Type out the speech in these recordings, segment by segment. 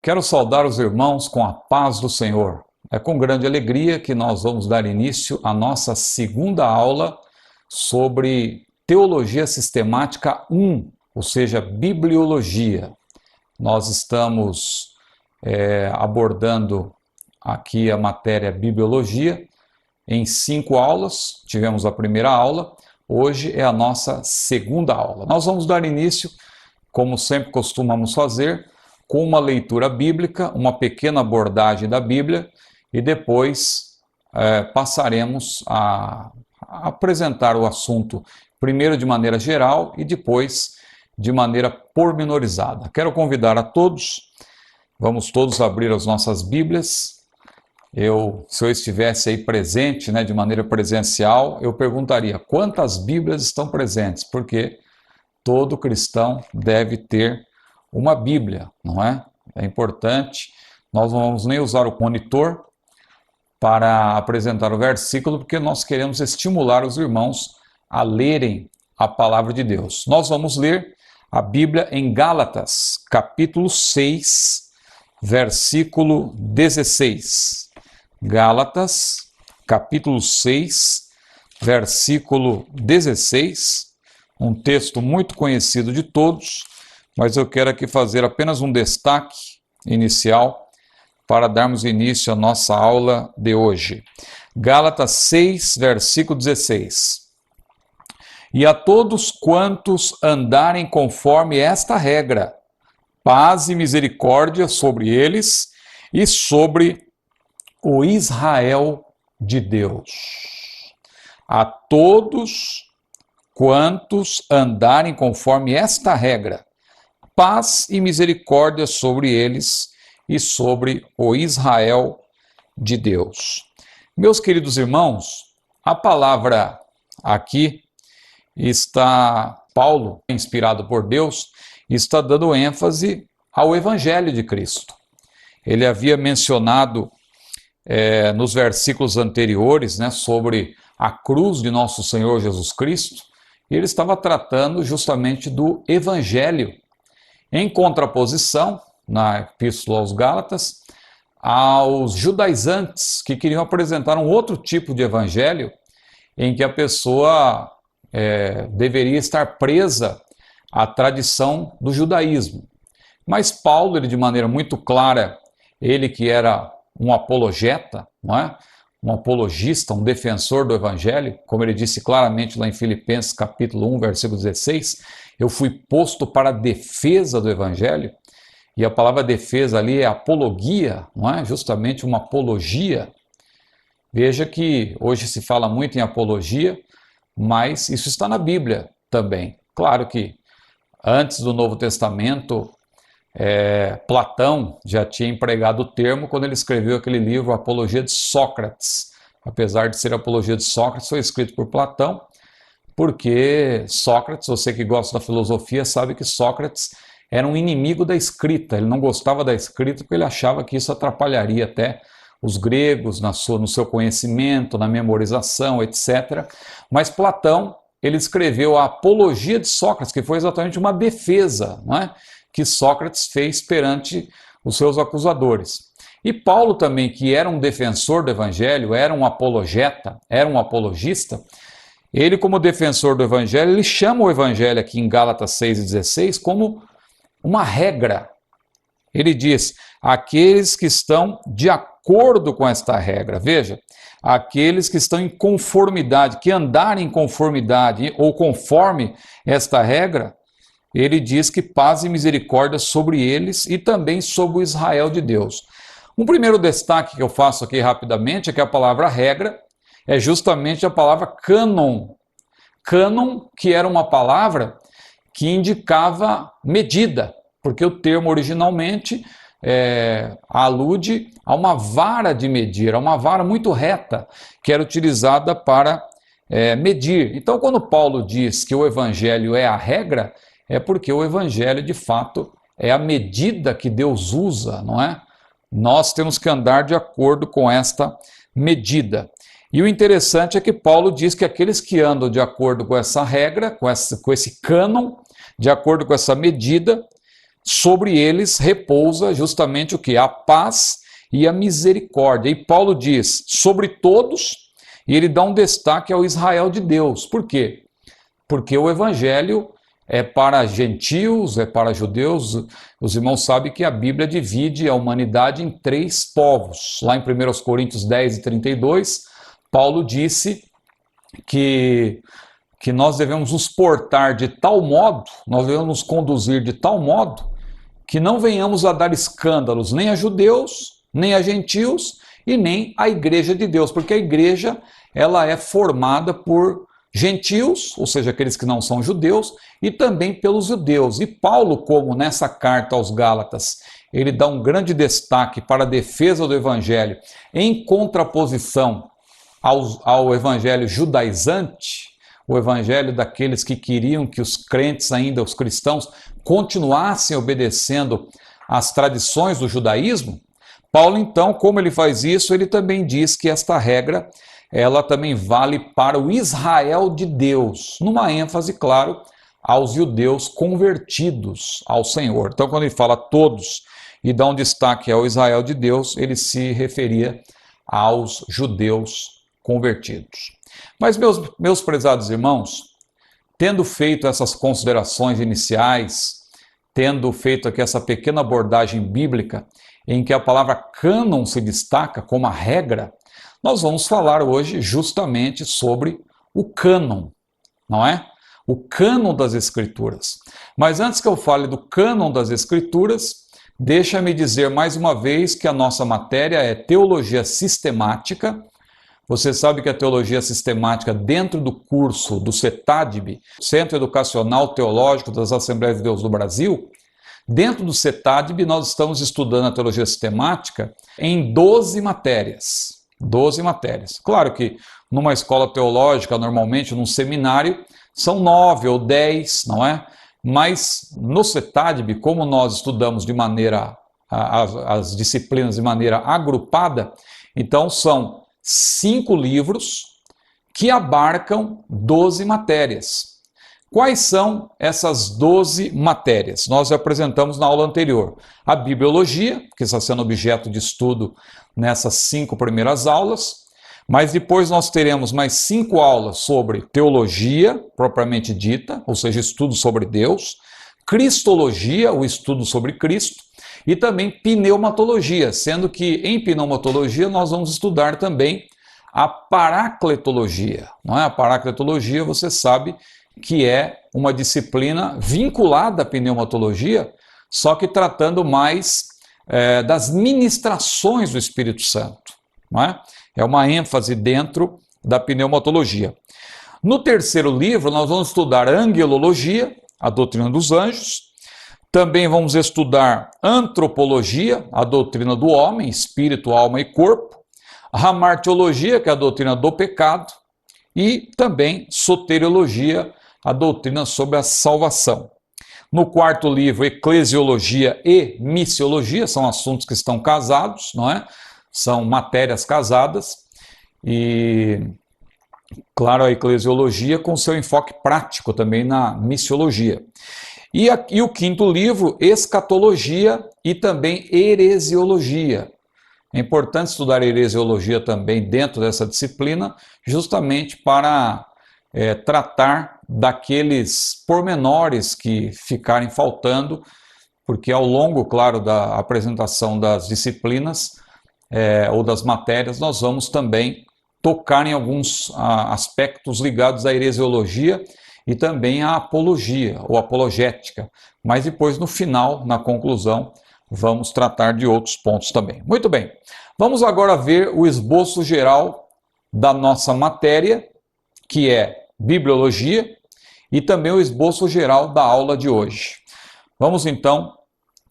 Quero saudar os irmãos com a paz do Senhor. É com grande alegria que nós vamos dar início à nossa segunda aula sobre Teologia Sistemática 1, ou seja, Bibliologia. Nós estamos abordando aqui a matéria Bibliologia em 5 aulas. Tivemos a primeira aula, hoje é a nossa segunda aula. Nós vamos dar início, como sempre costumamos fazer, com uma leitura bíblica, uma pequena abordagem da Bíblia, e depois passaremos a apresentar o assunto, primeiro de maneira geral e depois de maneira pormenorizada. Quero convidar a todos, vamos todos abrir as nossas Bíblias. Se eu estivesse aí presente, de maneira presencial, eu perguntaria quantas Bíblias estão presentes, porque todo cristão deve ter uma Bíblia, não é? É importante. Nós não vamos nem usar o monitor para apresentar o versículo, porque nós queremos estimular os irmãos a lerem a palavra de Deus. Nós vamos ler a Bíblia em Gálatas, capítulo 6, versículo 16. Gálatas, capítulo 6, versículo 16, um texto muito conhecido de todos, mas eu quero aqui fazer apenas um destaque inicial para darmos início à nossa aula de hoje. Gálatas 6, versículo 16. E a todos quantos andarem conforme esta regra, paz e misericórdia sobre eles e sobre o Israel de Deus. A todos quantos andarem conforme esta regra, paz e misericórdia sobre eles e sobre o Israel de Deus. Meus queridos irmãos, a palavra aqui está, Paulo, inspirado por Deus, está dando ênfase ao Evangelho de Cristo. Ele havia mencionado nos versículos anteriores, sobre a cruz de nosso Senhor Jesus Cristo, e ele estava tratando justamente do Evangelho, em contraposição, na Epístola aos Gálatas, aos judaizantes que queriam apresentar um outro tipo de evangelho em que a pessoa deveria estar presa à tradição do judaísmo. Mas Paulo, ele de maneira muito clara, ele que era um apologeta, não é? Um apologista, um defensor do evangelho, como ele disse claramente lá em Filipenses capítulo 1, versículo 16, eu fui posto para a defesa do evangelho, e a palavra defesa ali é apologia, não é? Justamente uma apologia. Veja que hoje se fala muito em apologia, mas isso está na Bíblia também. Claro que antes do Novo Testamento, Platão já tinha empregado o termo quando ele escreveu aquele livro Apologia de Sócrates. Apesar de ser Apologia de Sócrates, foi escrito por Platão, porque Sócrates, você que gosta da filosofia, sabe que Sócrates era um inimigo da escrita. Ele não gostava da escrita porque ele achava que isso atrapalharia até os gregos no seu conhecimento, na memorização, etc. Mas Platão, ele escreveu a Apologia de Sócrates, que foi exatamente uma defesa, não é? Que Sócrates fez perante os seus acusadores. E Paulo também, que era um defensor do evangelho, era um apologeta, era um apologista, ele como defensor do evangelho, ele chama o evangelho aqui em Gálatas 6,16 como uma regra. Ele diz, aqueles que estão de acordo com esta regra, veja, aqueles que estão em conformidade, que andarem em conformidade ou conforme esta regra, ele diz que paz e misericórdia sobre eles e também sobre o Israel de Deus. Um primeiro destaque que eu faço aqui rapidamente é que a palavra regra é justamente a palavra cânon. Cânon, que era uma palavra que indicava medida, porque o termo originalmente alude a uma vara de medir, a uma vara muito reta, que era utilizada para medir. Então, quando Paulo diz que o evangelho é a regra, é porque o evangelho, de fato, é a medida que Deus usa, não é? Nós temos que andar de acordo com esta medida. E o interessante é que Paulo diz que aqueles que andam de acordo com essa regra, com esse cânon, de acordo com essa medida, sobre eles repousa justamente o que? A paz e a misericórdia. E Paulo diz, sobre todos, e ele dá um destaque ao Israel de Deus. Por quê? Porque o evangelho é para gentios, é para judeus. Os irmãos sabem que a Bíblia divide a humanidade em 3 povos. Lá em 1 Coríntios 10 e 32, Paulo disse que nós devemos nos portar de tal modo, nós devemos nos conduzir de tal modo, que não venhamos a dar escândalos nem a judeus, nem a gentios e nem a igreja de Deus, porque a igreja ela é formada por gentios, ou seja, aqueles que não são judeus, e também pelos judeus. E Paulo, como nessa carta aos Gálatas, ele dá um grande destaque para a defesa do evangelho, em contraposição ao evangelho judaizante, o evangelho daqueles que queriam que os crentes ainda, os cristãos, continuassem obedecendo às tradições do judaísmo. Paulo, então, como ele faz isso, ele também diz que esta regra, ela também vale para o Israel de Deus, numa ênfase, claro, aos judeus convertidos ao Senhor. Então, quando ele fala todos e dá um destaque ao Israel de Deus, ele se referia aos judeus convertidos. Mas, meus prezados irmãos, tendo feito essas considerações iniciais, tendo feito aqui essa pequena abordagem bíblica, em que a palavra cânon se destaca como a regra, nós vamos falar hoje justamente sobre o cânon, não é? O cânon das Escrituras. Mas antes que eu fale do cânon das Escrituras, deixa-me dizer mais uma vez que a nossa matéria é teologia sistemática. Você sabe que a teologia sistemática, dentro do curso do CETADB, Centro Educacional Teológico das Assembleias de Deus do Brasil, dentro do CETADB nós estamos estudando a teologia sistemática em 12 matérias. 12 matérias. Claro que numa escola teológica, normalmente num seminário, são 9 ou 10, não é? Mas no CETADB, como nós estudamos de maneira, as disciplinas de maneira agrupada, então são 5 livros que abarcam 12 matérias. Quais são essas 12 matérias? Nós apresentamos na aula anterior a bibliologia, que está sendo objeto de estudo nessas 5 primeiras aulas, mas depois nós teremos mais 5 aulas sobre teologia, propriamente dita, ou seja, estudo sobre Deus, cristologia, o estudo sobre Cristo, e também pneumatologia, sendo que em pneumatologia nós vamos estudar também a paracletologia. Não é? A paracletologia, você sabe que é uma disciplina vinculada à pneumatologia, só que tratando mais das ministrações do Espírito Santo. Não é? É uma ênfase dentro da pneumatologia. No terceiro livro, nós vamos estudar angelologia, a doutrina dos anjos. Também vamos estudar antropologia, a doutrina do homem, espírito, alma e corpo. Hamartiologia, que é a doutrina do pecado. E também soteriologia, a doutrina sobre a salvação. No quarto livro, eclesiologia e missiologia, são assuntos que estão casados, não é? São matérias casadas. E, claro, a eclesiologia com seu enfoque prático também na missiologia. E o quinto livro, escatologia e também heresiologia. É importante estudar heresiologia também dentro dessa disciplina, justamente para tratar daqueles pormenores que ficarem faltando, porque ao longo, claro, da apresentação das disciplinas ou das matérias, nós vamos também tocar em alguns aspectos ligados à heresiologia e também à apologia ou apologética. Mas depois, no final, na conclusão, vamos tratar de outros pontos também. Muito bem, vamos agora ver o esboço geral da nossa matéria, que é bibliologia, e também o esboço geral da aula de hoje. Vamos então,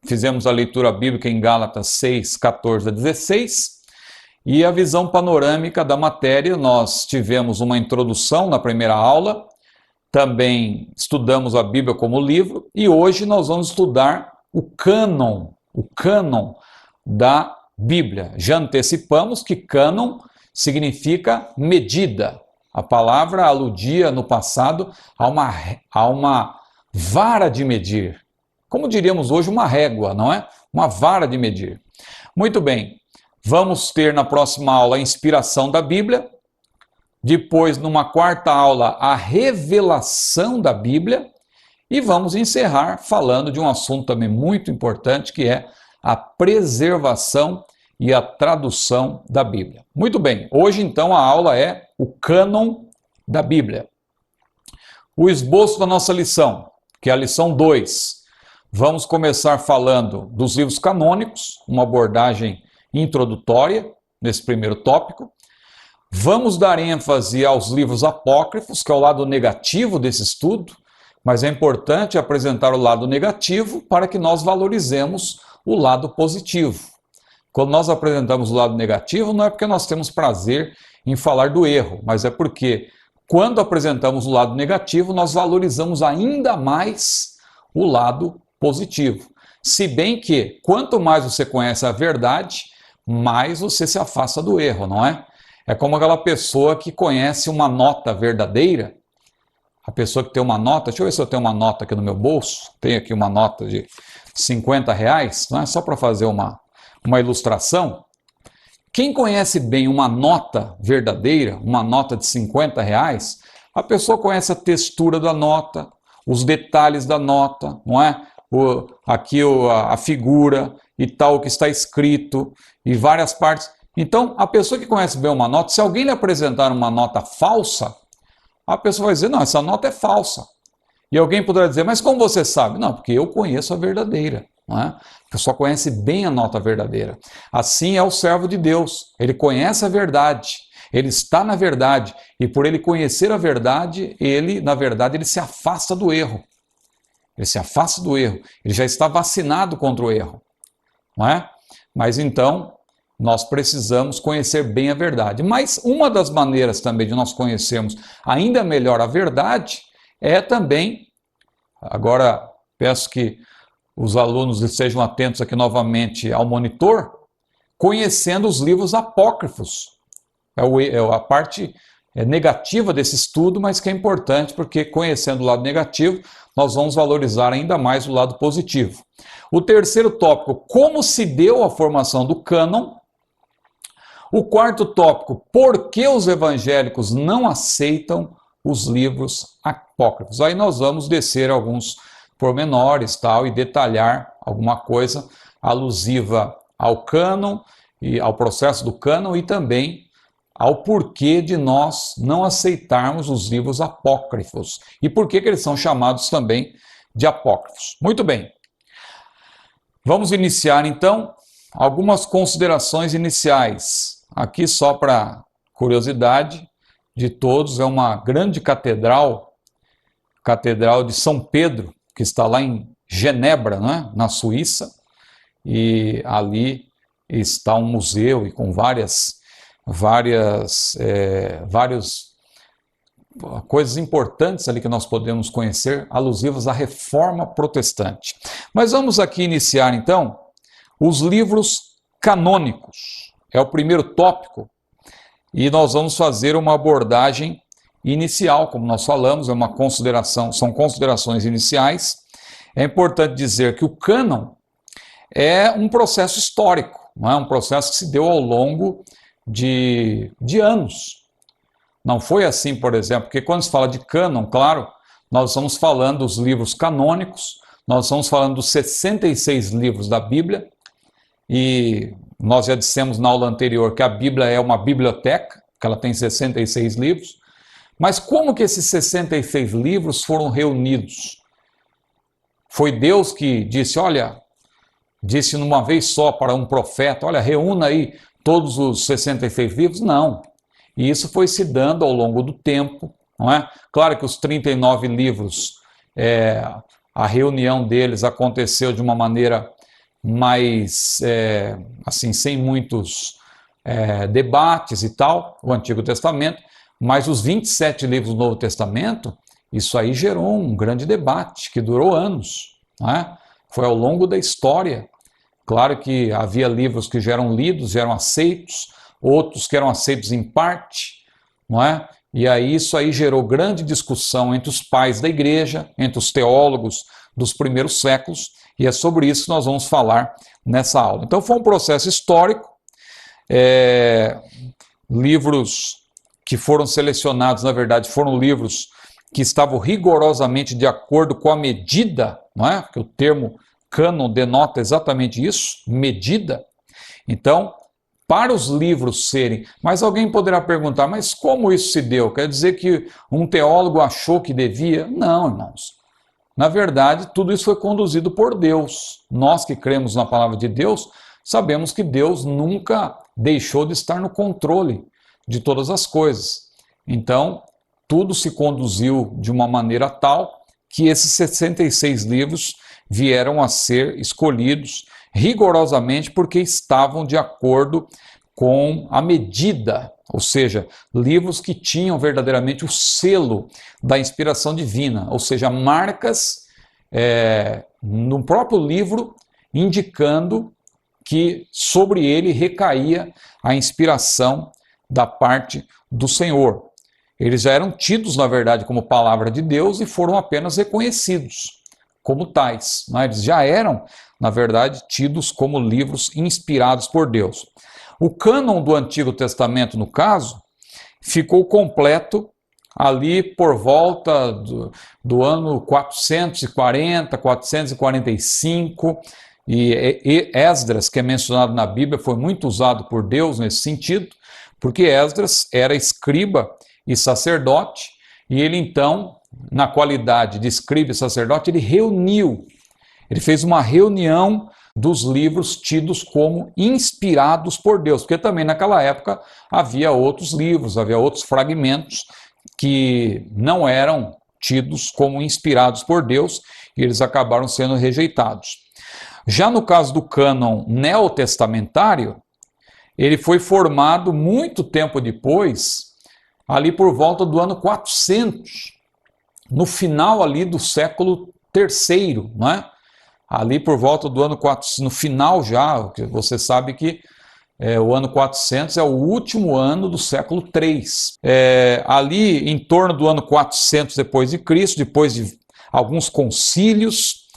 fizemos a leitura bíblica em Gálatas 6, 14 a 16, e a visão panorâmica da matéria. Nós tivemos uma introdução na primeira aula, também estudamos a Bíblia como livro, e hoje nós vamos estudar o cânon da Bíblia. Já antecipamos que cânon significa medida. A palavra aludia no passado a uma vara de medir, como diríamos hoje, uma régua, não é? Uma vara de medir. Muito bem, vamos ter na próxima aula a inspiração da Bíblia, depois, numa quarta aula, a revelação da Bíblia, e vamos encerrar falando de um assunto também muito importante, que é a preservação e a tradução da Bíblia. Muito bem, hoje então a aula é o cânon da Bíblia. O esboço da nossa lição, que é a lição 2. Vamos começar falando dos livros canônicos, uma abordagem introdutória nesse primeiro tópico. Vamos dar ênfase aos livros apócrifos, que é o lado negativo desse estudo, mas é importante apresentar o lado negativo para que nós valorizemos o lado positivo. Quando nós apresentamos o lado negativo, não é porque nós temos prazer em falar do erro, mas é porque quando apresentamos o lado negativo, nós valorizamos ainda mais o lado positivo. Se bem que, quanto mais você conhece a verdade, mais você se afasta do erro, não é? É como aquela pessoa que conhece uma nota verdadeira, a pessoa que tem uma nota, deixa eu ver se eu tenho uma nota aqui no meu bolso, tenho aqui uma nota de R$50, não é? Só para fazer uma ilustração. Quem conhece bem uma nota verdadeira, uma nota de R$50, a pessoa conhece a textura da nota, os detalhes da nota, não é? Aqui a figura e tal, o que está escrito, e várias partes. Então, a pessoa que conhece bem uma nota, se alguém lhe apresentar uma nota falsa, a pessoa vai dizer, não, essa nota é falsa. E alguém poderá dizer, mas como você sabe? Não, porque eu conheço a verdadeira. Não é? A pessoa conhece bem a nota verdadeira. Assim é o servo de Deus. Ele conhece a verdade. Ele está na verdade. E por ele conhecer a verdade, na verdade, ele se afasta do erro. Ele se afasta do erro. Ele já está vacinado contra o erro. Não é? Mas então, nós precisamos conhecer bem a verdade. Mas uma das maneiras também de nós conhecermos ainda melhor a verdade é também, agora peço que os alunos estejam atentos aqui novamente ao monitor, conhecendo os livros apócrifos. É a parte negativa desse estudo, mas que é importante porque conhecendo o lado negativo, nós vamos valorizar ainda mais o lado positivo. O terceiro tópico, como se deu a formação do cânon. O quarto tópico, por que os evangélicos não aceitam os livros apócrifos? Aí nós vamos descer alguns pormenores tal, e detalhar alguma coisa alusiva ao cânon, e ao processo do cânon e também ao porquê de nós não aceitarmos os livros apócrifos e por que eles são chamados também de apócrifos. Muito bem, vamos iniciar então algumas considerações iniciais. Aqui só para curiosidade de todos, é uma grande catedral, Catedral de São Pedro, que está lá em Genebra, não é? Na Suíça, e ali está um museu e com várias coisas importantes ali que nós podemos conhecer, alusivas à Reforma Protestante. Mas vamos aqui iniciar então os livros canônicos. É o primeiro tópico e nós vamos fazer uma abordagem inicial, como nós falamos, são considerações iniciais. É importante dizer que o cânon é um processo histórico, não é? Um processo que se deu ao longo de anos. Não foi assim, por exemplo, porque quando se fala de cânon, claro, nós estamos falando dos livros canônicos, nós estamos falando dos 66 livros da Bíblia, e nós já dissemos na aula anterior que a Bíblia é uma biblioteca, que ela tem 66 livros, mas como que esses 66 livros foram reunidos? Foi Deus que disse numa vez só para um profeta, olha, reúna aí todos os 66 livros? Não. E isso foi se dando ao longo do tempo, não é? Claro que os 39 livros, a reunião deles aconteceu de uma maneira mais, assim, sem muitos debates e tal, o Antigo Testamento, mas os 27 livros do Novo Testamento, isso aí gerou um grande debate que durou anos, não é? Foi ao longo da história. Claro que havia livros que já eram lidos, já eram aceitos, outros que eram aceitos em parte, não é? E aí isso aí gerou grande discussão entre os pais da igreja, entre os teólogos dos primeiros séculos, e é sobre isso que nós vamos falar nessa aula. Então foi um processo histórico, livros que foram selecionados, na verdade, foram livros que estavam rigorosamente de acordo com a medida, não é? Que o termo cânon denota exatamente isso, medida. Então, para os livros serem... Mas alguém poderá perguntar, mas como isso se deu? Quer dizer que um teólogo achou que devia? Não, irmãos. Na verdade, tudo isso foi conduzido por Deus. Nós que cremos na palavra de Deus, sabemos que Deus nunca deixou de estar no controle de todas as coisas. Então, tudo se conduziu de uma maneira tal que esses 66 livros vieram a ser escolhidos rigorosamente porque estavam de acordo com a medida, ou seja, livros que tinham verdadeiramente o selo da inspiração divina, ou seja, marcas no próprio livro indicando que sobre ele recaía a inspiração da parte do Senhor. Eles já eram tidos, na verdade, como palavra de Deus e foram apenas reconhecidos como tais. Né? Eles já eram, na verdade, tidos como livros inspirados por Deus. O cânon do Antigo Testamento, no caso, ficou completo ali por volta do ano 440, 445, e Esdras, que é mencionado na Bíblia, foi muito usado por Deus nesse sentido, porque Esdras era escriba e sacerdote, e ele então, na qualidade de escriba e sacerdote, ele fez uma reunião dos livros tidos como inspirados por Deus, porque também naquela época havia outros livros, havia outros fragmentos que não eram tidos como inspirados por Deus, e eles acabaram sendo rejeitados. Já no caso do cânon neotestamentário, ele foi formado muito tempo depois, ali por volta do ano 400, no final ali do século III, né? Ali por volta do ano 400, no final já, você sabe que o ano 400 é o último ano do século III. Ali em torno do ano 400 depois de Cristo, depois de alguns concílios,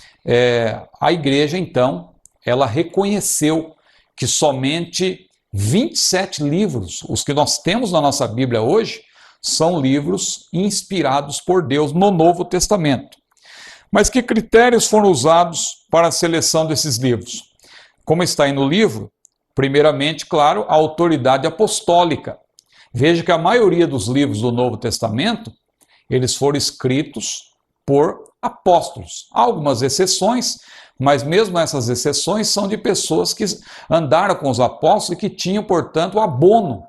a igreja então, ela reconheceu que somente 27 livros, os que nós temos na nossa Bíblia hoje, são livros inspirados por Deus no Novo Testamento. Mas que critérios foram usados para a seleção desses livros? Como está aí no livro, primeiramente, claro, a autoridade apostólica. Veja que a maioria dos livros do Novo Testamento, eles foram escritos por apóstolos. Há algumas exceções, mas mesmo essas exceções são de pessoas que andaram com os apóstolos e que tinham, portanto, o abono,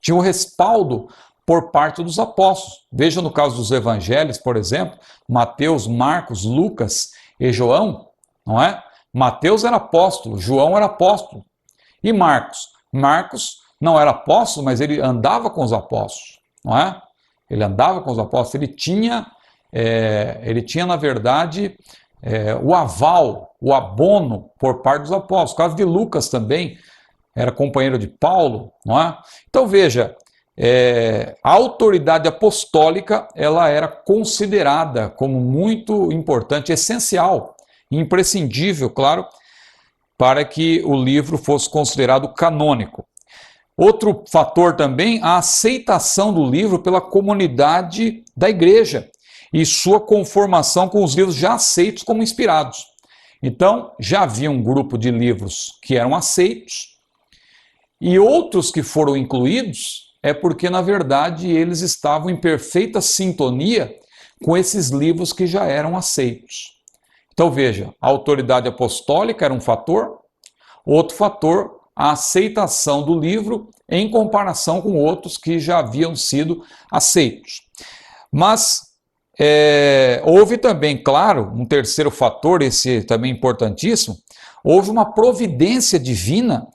tinham o respaldo por parte dos apóstolos. Veja no caso dos evangelhos, por exemplo, Mateus, Marcos, Lucas e João, não é? Mateus era apóstolo, João era apóstolo. E Marcos? Marcos não era apóstolo, mas ele andava com os apóstolos, não é? Ele andava com os apóstolos, ele tinha na verdade, o aval, o abono por parte dos apóstolos. O caso de Lucas também, era companheiro de Paulo, não é? Então veja, a autoridade apostólica, ela era considerada como muito importante, essencial, imprescindível, claro, para que o livro fosse considerado canônico. Outro fator também, a aceitação do livro pela comunidade da igreja e sua conformação com os livros já aceitos como inspirados. Então, já havia um grupo de livros que eram aceitos e outros que foram incluídos porque, na verdade, eles estavam em perfeita sintonia com esses livros que já eram aceitos. Então, veja, a autoridade apostólica era um fator, outro fator, a aceitação do livro em comparação com outros que já haviam sido aceitos. Mas houve também, claro, um terceiro fator, esse também importantíssimo, houve uma providência divina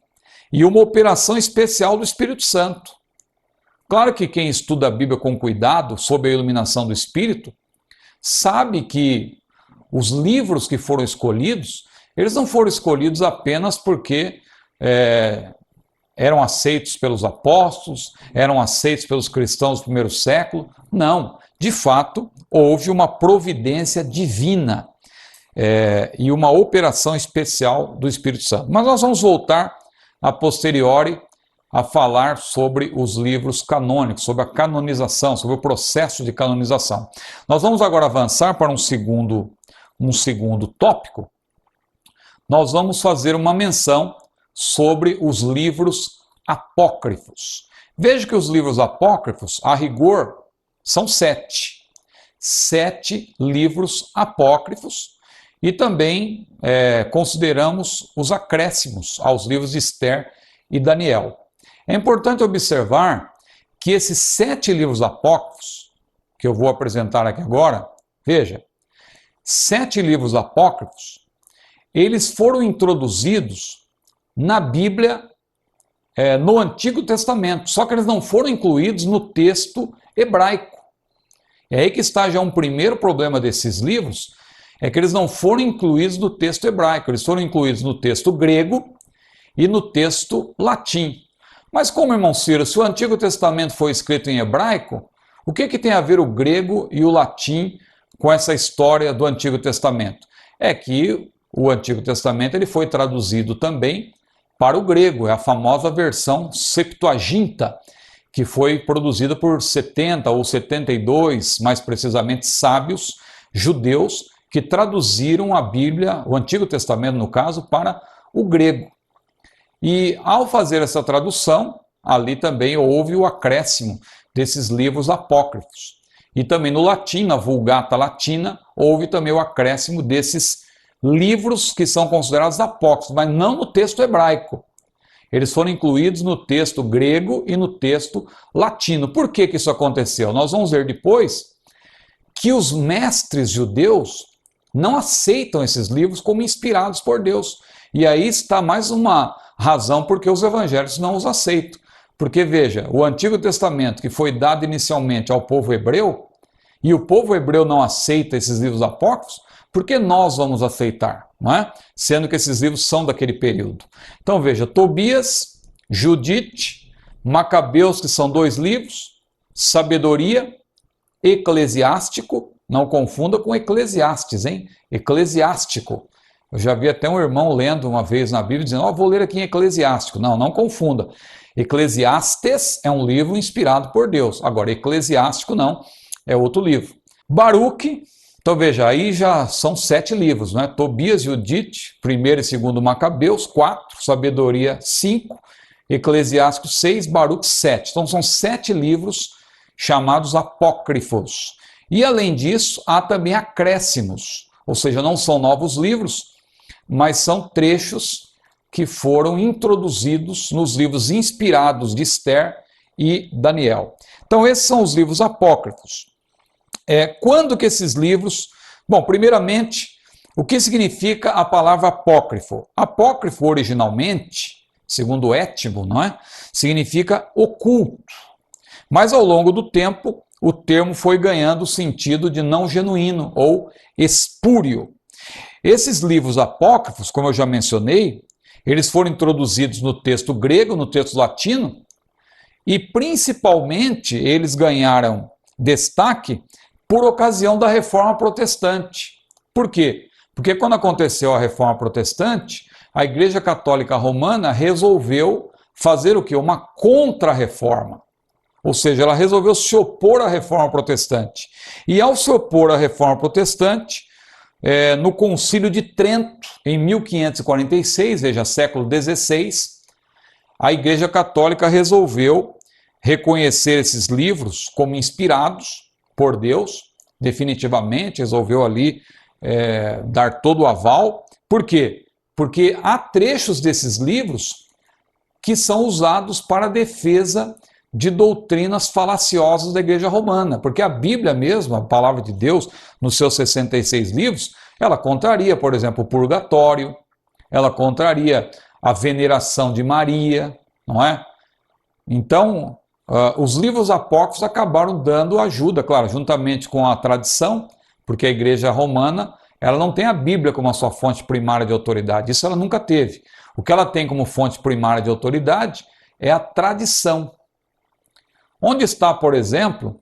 e uma operação especial do Espírito Santo. Claro que quem estuda a Bíblia com cuidado, sob a iluminação do Espírito, sabe que os livros que foram escolhidos, eles não foram escolhidos apenas porque eram aceitos pelos apóstolos, eram aceitos pelos cristãos do primeiro século. Não, de fato, houve uma providência divina. e uma operação especial do Espírito Santo. Mas nós vamos voltar a posteriori a falar sobre os livros canônicos, sobre a canonização, sobre o processo de canonização. Nós vamos agora avançar para um segundo tópico. Nós vamos fazer uma menção sobre os livros apócrifos. Veja que os livros apócrifos, a rigor, são 7. 7 livros apócrifos e também consideramos os acréscimos aos livros de Esther e Daniel. É importante observar que esses 7 livros apócrifos, que eu vou apresentar aqui agora, veja, 7 livros apócrifos, eles foram introduzidos na Bíblia no Antigo Testamento, só que eles não foram incluídos no texto hebraico. É aí que está já um primeiro problema desses livros, é que eles não foram incluídos no texto hebraico, eles foram incluídos no texto grego e no texto latim. Mas como, irmão Ciro, se o Antigo Testamento foi escrito em hebraico, o que tem a ver o grego e o latim com essa história do Antigo Testamento? É que o Antigo Testamento ele foi traduzido também para o grego, é a famosa versão Septuaginta, que foi produzida por 70 ou 72, mais precisamente, sábios judeus que traduziram a Bíblia, o Antigo Testamento no caso, para o grego. E ao fazer essa tradução, ali também houve o acréscimo desses livros apócrifos. E também no latim, na Vulgata Latina, houve também o acréscimo desses livros que são considerados apócrifos, mas não no texto hebraico. Eles foram incluídos no texto grego e no texto latino. Por que isso aconteceu? Nós vamos ver depois que os mestres judeus não aceitam esses livros como inspirados por Deus. E aí está mais uma razão porque os evangelhos não os aceitam. Porque veja, o Antigo Testamento que foi dado inicialmente ao povo hebreu, e o povo hebreu não aceita esses livros apócrifos, por que nós vamos aceitar, não é? Sendo que esses livros são daquele período. Então veja, Tobias, Judite, Macabeus, que são 2 livros, Sabedoria, Eclesiástico, não confunda com Eclesiastes, hein? Eclesiástico. Eu já vi até um irmão lendo uma vez na Bíblia, dizendo, vou ler aqui em Eclesiástico. Não, não confunda. Eclesiastes é um livro inspirado por Deus. Agora, Eclesiástico não, é outro livro. Baruque, então veja, aí já são 7 livros, né? Tobias, Judite, 1º e 2º Macabeus, 4, Sabedoria, 5, Eclesiástico, 6, Baruque, 7. Então são 7 livros chamados apócrifos. E além disso, há também acréscimos, ou seja, não são novos livros, mas são trechos que foram introduzidos nos livros inspirados de Esther e Daniel. Então esses são os livros apócrifos. Quando que esses livros... Bom, primeiramente, o que significa a palavra apócrifo? Apócrifo, originalmente, segundo o étimo, não é? Significa oculto. Mas ao longo do tempo, o termo foi ganhando o sentido de não genuíno ou espúrio. Esses livros apócrifos, como eu já mencionei, eles foram introduzidos no texto grego, no texto latino, e principalmente eles ganharam destaque por ocasião da Reforma Protestante. Por quê? Porque quando aconteceu a Reforma Protestante, a Igreja Católica Romana resolveu fazer o quê? Uma contra-reforma. Ou seja, ela resolveu se opor à Reforma Protestante. E ao se opor à Reforma Protestante, no Concílio de Trento, em 1546, veja, século XVI, a Igreja Católica resolveu reconhecer esses livros como inspirados por Deus, definitivamente, resolveu ali dar todo o aval. Por quê? Porque há trechos desses livros que são usados para a defesa de doutrinas falaciosas da Igreja Romana, porque a Bíblia mesmo, a palavra de Deus, nos seus 66 livros, ela contraria, por exemplo, o purgatório, ela contraria a veneração de Maria, não é? Então, os livros apócrifos acabaram dando ajuda, claro, juntamente com a tradição, porque a Igreja Romana ela não tem a Bíblia como a sua fonte primária de autoridade, isso ela nunca teve. O que ela tem como fonte primária de autoridade é a tradição. Onde está, por exemplo,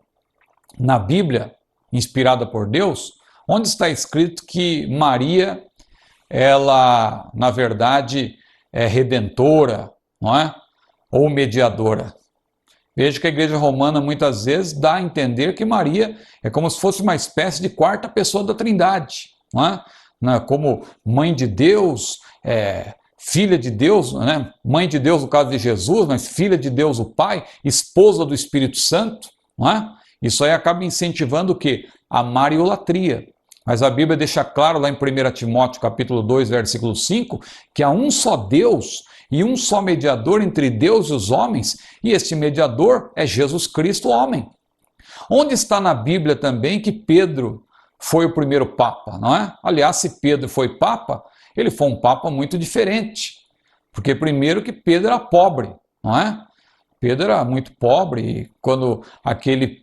na Bíblia, inspirada por Deus, Onde está escrito que Maria, ela, na verdade, é redentora, não é? Ou mediadora. Veja que a Igreja Romana muitas vezes dá a entender que Maria é como se fosse uma espécie de quarta pessoa da Trindade, não é? Como mãe de Deus, filha de Deus, né? Mãe de Deus no caso de Jesus, mas filha de Deus o Pai, esposa do Espírito Santo, não é? Isso aí acaba incentivando o quê? A mariolatria. Mas a Bíblia deixa claro lá em 1 Timóteo capítulo 2, versículo 5, que há um só Deus e um só mediador entre Deus e os homens, e esse mediador é Jesus Cristo, homem. Onde está na Bíblia também que Pedro foi o primeiro papa, não é? Aliás, se Pedro foi papa, ele foi um papa muito diferente. Porque primeiro que Pedro era pobre, não é? Pedro era muito pobre e quando aquele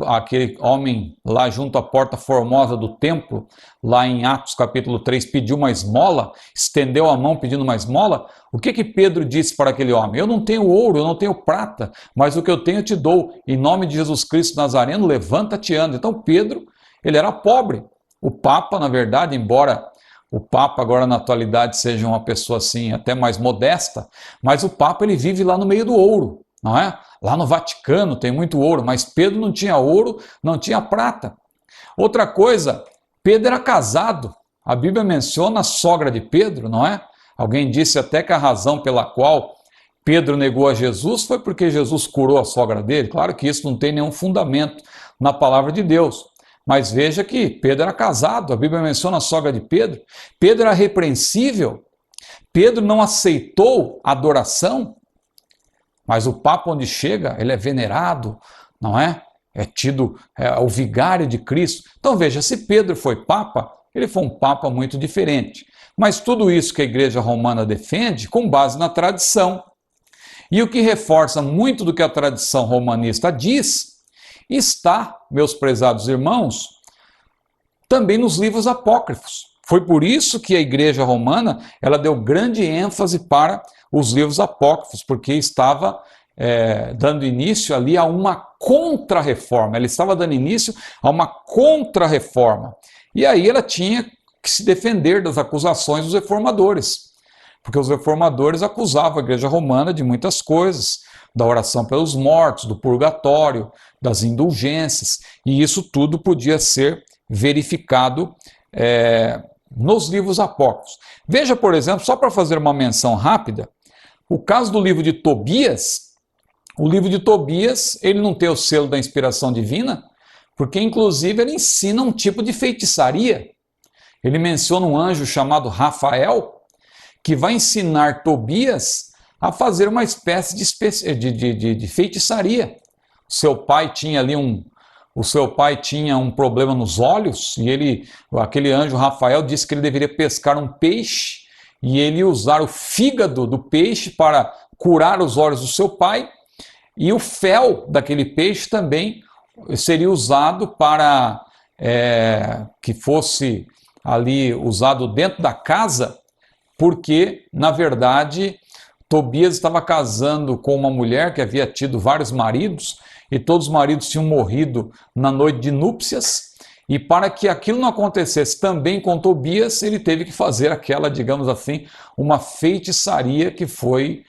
homem lá junto à porta formosa do templo, lá em Atos capítulo 3, pediu uma esmola, estendeu a mão pedindo uma esmola, o que Pedro disse para aquele homem? Eu não tenho ouro, eu não tenho prata, mas o que eu tenho eu te dou. Em nome de Jesus Cristo Nazareno, levanta-te e anda. Então Pedro, ele era pobre. O Papa, na verdade, embora o Papa agora na atualidade seja uma pessoa assim até mais modesta, mas o Papa ele vive lá no meio do ouro, não é? Lá no Vaticano tem muito ouro, mas Pedro não tinha ouro, não tinha prata. Outra coisa, Pedro era casado. A Bíblia menciona a sogra de Pedro, não é? Alguém disse até que a razão pela qual Pedro negou a Jesus foi porque Jesus curou a sogra dele. Claro que isso não tem nenhum fundamento na palavra de Deus. Mas veja que Pedro era casado, a Bíblia menciona a sogra de Pedro. Pedro era repreensível. Pedro não aceitou adoração. Mas o Papa onde chega, ele é venerado, não é? É tido o vigário de Cristo. Então veja, se Pedro foi Papa, ele foi um Papa muito diferente. Mas tudo isso que a Igreja Romana defende com base na tradição. E o que reforça muito do que a tradição romanista diz, está, meus prezados irmãos, também nos livros apócrifos. Foi por isso que a Igreja Romana ela deu grande ênfase para os livros apócrifos, porque estava dando início ali a uma contra-reforma. Ela estava dando início a uma contra-reforma. E aí ela tinha que se defender das acusações dos reformadores, porque os reformadores acusavam a Igreja Romana de muitas coisas, da oração pelos mortos, do purgatório, das indulgências, e isso tudo podia ser verificado nos livros apócrifos. Veja, por exemplo, só para fazer uma menção rápida, o caso do livro de Tobias. O livro de Tobias, ele não tem o selo da inspiração divina, porque inclusive ele ensina um tipo de feitiçaria. Ele menciona um anjo chamado Rafael, que vai ensinar Tobias a fazer uma espécie de feitiçaria. Seu pai tinha ali um problema nos olhos e aquele anjo Rafael disse que ele deveria pescar um peixe e ele usar o fígado do peixe para curar os olhos do seu pai, e o fel daquele peixe também seria usado para que fosse ali usado dentro da casa, porque, na verdade, Tobias estava casando com uma mulher que havia tido vários maridos, e todos os maridos tinham morrido na noite de núpcias, e para que aquilo não acontecesse também com Tobias, ele teve que fazer aquela, digamos assim, uma feitiçaria que foi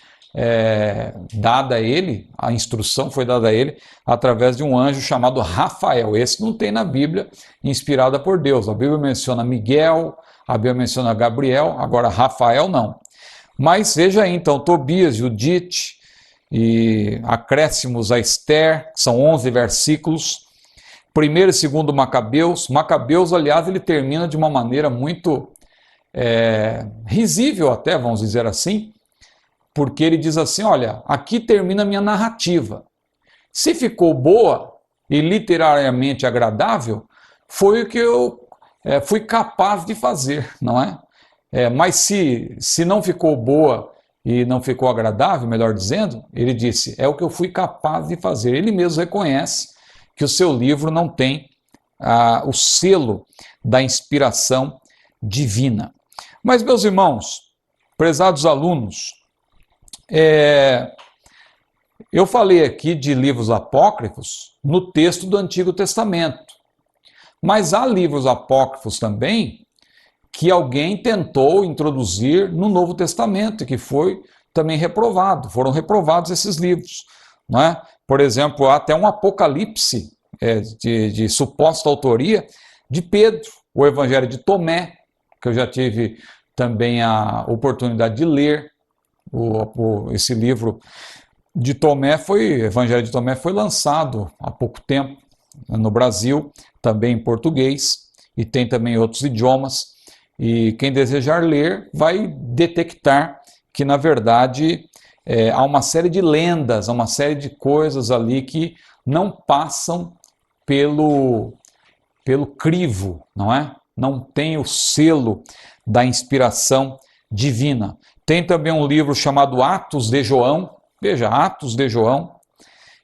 dada a ele, a instrução foi dada a ele através de um anjo chamado Rafael. Esse não tem na Bíblia, inspirada por Deus. A Bíblia menciona Miguel, a Bíblia menciona Gabriel, agora Rafael não. Mas veja aí, então, Tobias, Judite e acréscimos a Esther, são 11 versículos. 1º e 2º Macabeus. Macabeus, aliás, ele termina de uma maneira muito risível até, vamos dizer assim, porque ele diz assim, olha, aqui termina a minha narrativa. Se ficou boa e literariamente agradável, foi o que eu fui capaz de fazer, não é? Mas se não ficou boa e não ficou agradável, melhor dizendo, ele disse, é o que eu fui capaz de fazer. Ele mesmo reconhece que o seu livro não tem o selo da inspiração divina. Mas, meus irmãos, prezados alunos, eu falei aqui de livros apócrifos no texto do Antigo Testamento. Mas há livros apócrifos também que alguém tentou introduzir no Novo Testamento, que foi também reprovado. Foram reprovados esses livros, não é? Por exemplo, há até um Apocalipse de suposta autoria de Pedro, o Evangelho de Tomé, que eu já tive também a oportunidade de ler. Esse livro de Tomé Evangelho de Tomé foi lançado há pouco tempo no Brasil, também em português, e tem também outros idiomas. E quem desejar ler vai detectar que, na verdade, há uma série de lendas, há uma série de coisas ali que não passam pelo crivo, não é? Não tem o selo da inspiração divina. Tem também um livro chamado Atos de João, veja, Atos de João,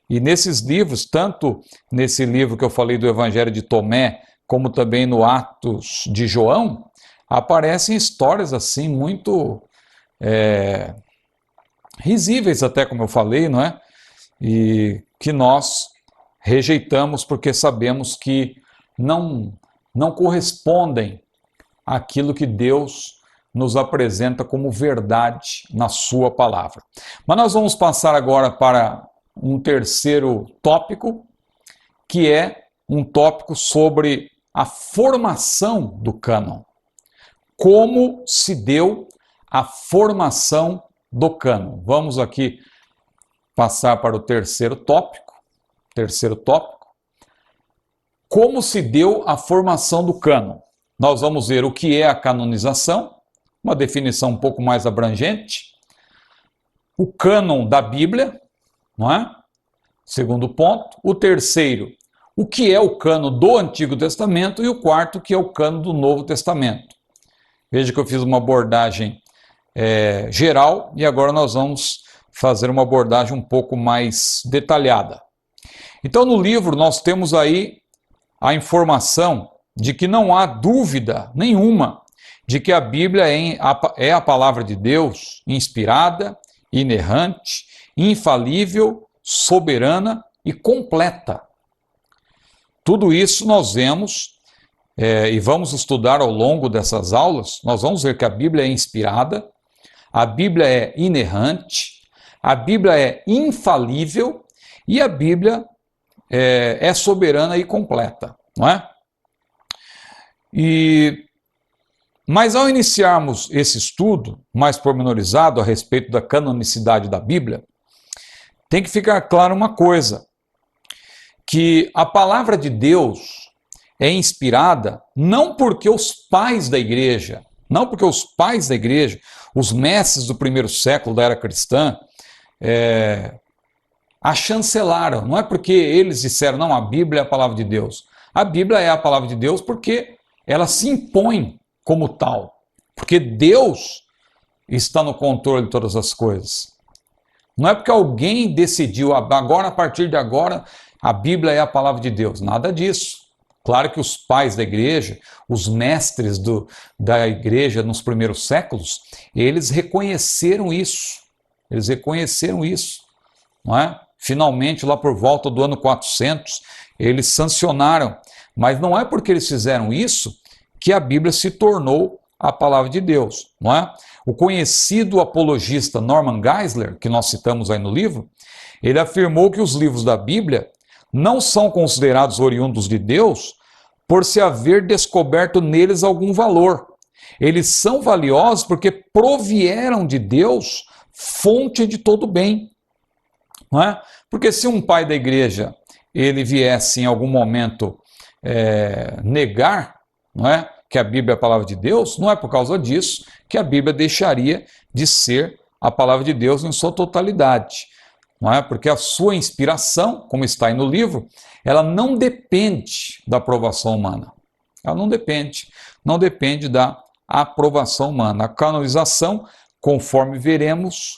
e nesses livros, tanto nesse livro que eu falei do Evangelho de Tomé, como também no Atos de João, aparecem histórias assim muito risíveis até, como eu falei, não é? E que nós rejeitamos porque sabemos que não correspondem àquilo que Deus nos apresenta como verdade na sua palavra. Mas nós vamos passar agora para um terceiro tópico, que é um tópico sobre a formação do cânon. Como se deu a formação do cânon. Vamos aqui passar para o terceiro tópico. Como se deu a formação do cânon? Nós vamos ver o que é a canonização, uma definição um pouco mais abrangente. O cânon da Bíblia, não é? Segundo ponto. O terceiro, o que é o cânon do Antigo Testamento, e o quarto, que é o cânon do Novo Testamento. Veja que eu fiz uma abordagem geral e agora nós vamos fazer uma abordagem um pouco mais detalhada. Então, no livro nós temos aí a informação de que não há dúvida nenhuma de que a Bíblia é a palavra de Deus, inspirada, inerrante, infalível, soberana e completa. Tudo isso nós vemos e vamos estudar ao longo dessas aulas. Nós vamos ver que a Bíblia é inspirada, a Bíblia é inerrante, a Bíblia é infalível e a Bíblia é soberana e completa, não é? Mas ao iniciarmos esse estudo mais pormenorizado a respeito da canonicidade da Bíblia, tem que ficar claro uma coisa, que a palavra de Deus é inspirada não porque os pais da igreja, os mestres do primeiro século da era cristã, a chancelaram. Não é porque eles disseram, não, a Bíblia é a palavra de Deus. A Bíblia é a palavra de Deus porque ela se impõe como tal. Porque Deus está no controle de todas as coisas. Não é porque alguém decidiu, agora, a partir de agora, a Bíblia é a palavra de Deus. Nada disso. Claro que os pais da igreja, os mestres da igreja nos primeiros séculos, eles reconheceram isso. Não é? Finalmente, lá por volta do ano 400, eles sancionaram. Mas não é porque eles fizeram isso que a Bíblia se tornou a palavra de Deus, não é? O conhecido apologista Norman Geisler, que nós citamos aí no livro, ele afirmou que os livros da Bíblia não são considerados oriundos de Deus por se haver descoberto neles algum valor. Eles são valiosos porque provieram de Deus, fonte de todo bem. Não é? Porque se um pai da igreja ele viesse em algum momento negar, não é, que a Bíblia é a palavra de Deus, não é por causa disso que a Bíblia deixaria de ser a palavra de Deus em sua totalidade. Não é? Porque a sua inspiração, como está aí no livro, ela não depende da aprovação humana. Ela não depende da aprovação humana. A canonização, conforme veremos,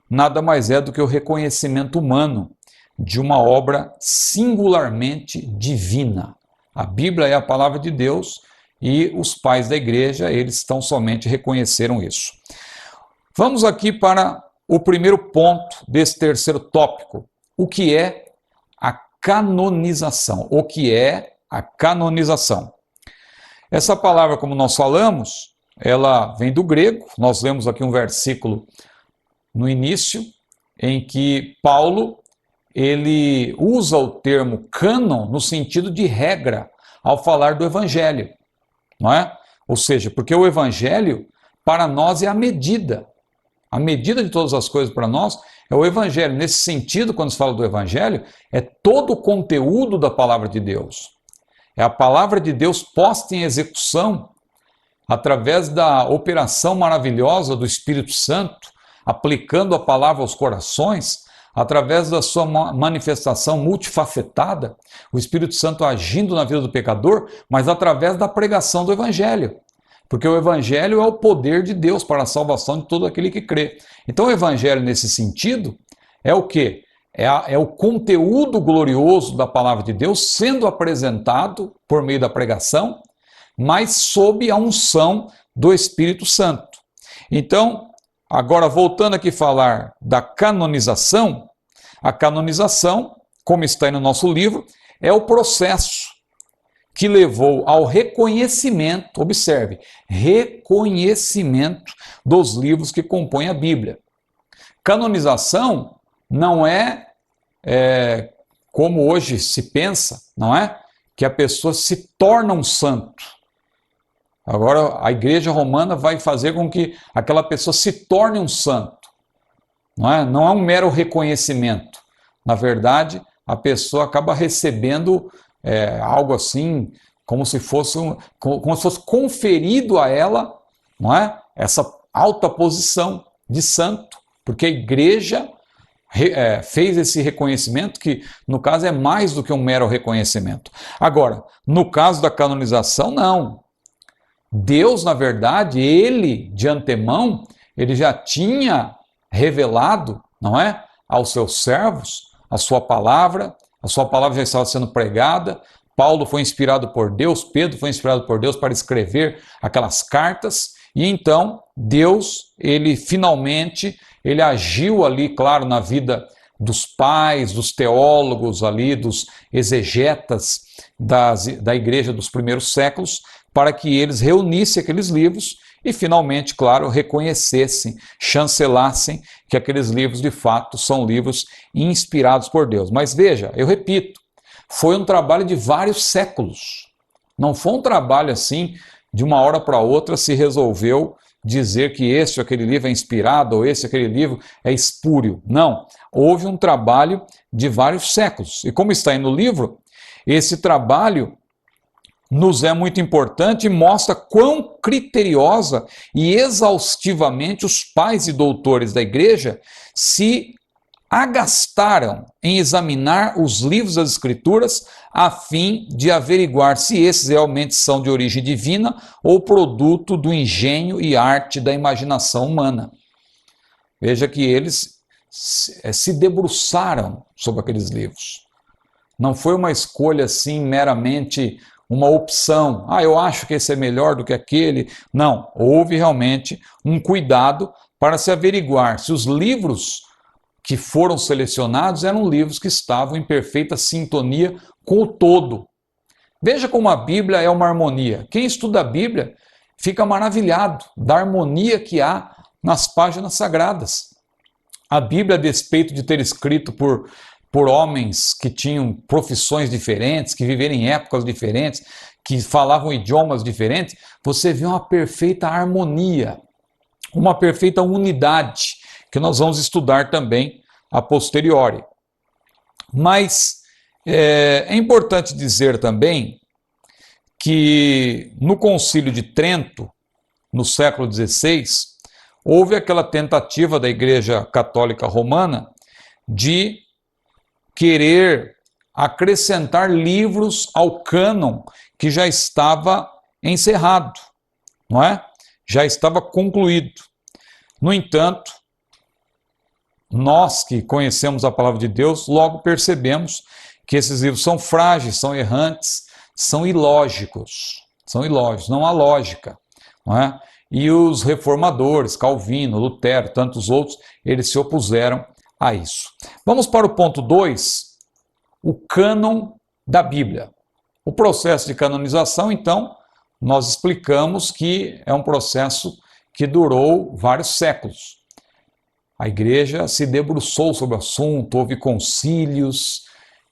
nada mais é do que o reconhecimento humano de uma obra singularmente divina. A Bíblia é a palavra de Deus e os pais da igreja, eles tão somente reconheceram isso. Vamos aqui para o primeiro ponto desse terceiro tópico. O que é a canonização? O que é a canonização? Essa palavra, como nós falamos, ela vem do grego. Nós lemos aqui um versículo no início, em que Paulo ele usa o termo cânon no sentido de regra ao falar do evangelho, não é? Ou seja, porque o evangelho para nós é a medida de todas as coisas para nós é o evangelho. Nesse sentido, quando se fala do evangelho, é todo o conteúdo da palavra de Deus. É a palavra de Deus posta em execução através da operação maravilhosa do Espírito Santo, aplicando a palavra aos corações, através da sua manifestação multifacetada, o Espírito Santo agindo na vida do pecador, mas através da pregação do Evangelho. Porque o Evangelho é o poder de Deus para a salvação de todo aquele que crê. Então o Evangelho, nesse sentido, é o quê? É o conteúdo glorioso da palavra de Deus sendo apresentado por meio da pregação, mas sob a unção do Espírito Santo. Então, agora voltando aqui a falar da canonização, a canonização, como está aí no nosso livro, é o processo que levou ao reconhecimento, observe, reconhecimento dos livros que compõem a Bíblia. Canonização não é como hoje se pensa, não é? Que a pessoa se torna um santo. Agora a Igreja Romana vai fazer com que aquela pessoa se torne um santo. Não é um mero reconhecimento. Na verdade, a pessoa acaba recebendo algo assim, como se fosse conferido a ela, não é? Essa alta posição de santo, porque a Igreja fez esse reconhecimento que, no caso, é mais do que um mero reconhecimento. Agora, no caso da canonização, não. Deus, na verdade, ele, de antemão, ele já tinha revelado, não é, aos seus servos a sua palavra já estava sendo pregada, Paulo foi inspirado por Deus, Pedro foi inspirado por Deus para escrever aquelas cartas, e então Deus, ele finalmente, ele agiu ali, claro, na vida dos pais, dos teólogos ali, dos exegetas da igreja dos primeiros séculos, para que eles reunissem aqueles livros e finalmente, claro, reconhecessem, chancelassem que aqueles livros de fato são livros inspirados por Deus. Mas veja, eu repito, foi um trabalho de vários séculos. Não foi um trabalho assim, de uma hora para outra se resolveu dizer que esse ou aquele livro é inspirado ou esse ou aquele livro é espúrio. Não, houve um trabalho de vários séculos. E como está aí no livro, esse trabalho nos é muito importante e mostra quão criteriosa e exaustivamente os pais e doutores da igreja se agastaram em examinar os livros das Escrituras a fim de averiguar se esses realmente são de origem divina ou produto do engenho e arte da imaginação humana. Veja que eles se debruçaram sobre aqueles livros. Não foi uma escolha assim meramente uma opção, eu acho que esse é melhor do que aquele. Não, houve realmente um cuidado para se averiguar se os livros que foram selecionados eram livros que estavam em perfeita sintonia com o todo. Veja como a Bíblia é uma harmonia. Quem estuda a Bíblia fica maravilhado da harmonia que há nas páginas sagradas. A Bíblia, a despeito de ter escrito por homens que tinham profissões diferentes, que viveram em épocas diferentes, que falavam idiomas diferentes, você vê uma perfeita harmonia, uma perfeita unidade, que nós vamos estudar também a posteriori. Mas é importante dizer também que no Concílio de Trento, no século XVI, houve aquela tentativa da Igreja Católica Romana de querer acrescentar livros ao cânon que já estava encerrado, não é? Já estava concluído. No entanto, nós que conhecemos a palavra de Deus, logo percebemos que esses livros são frágeis, são errantes, são ilógicos, não há lógica, não é? E os reformadores, Calvino, Lutero, tantos outros, eles se opuseram a isso. Vamos para o ponto 2, o cânon da Bíblia. O processo de canonização, então, nós explicamos que é um processo que durou vários séculos. A igreja se debruçou sobre o assunto, houve concílios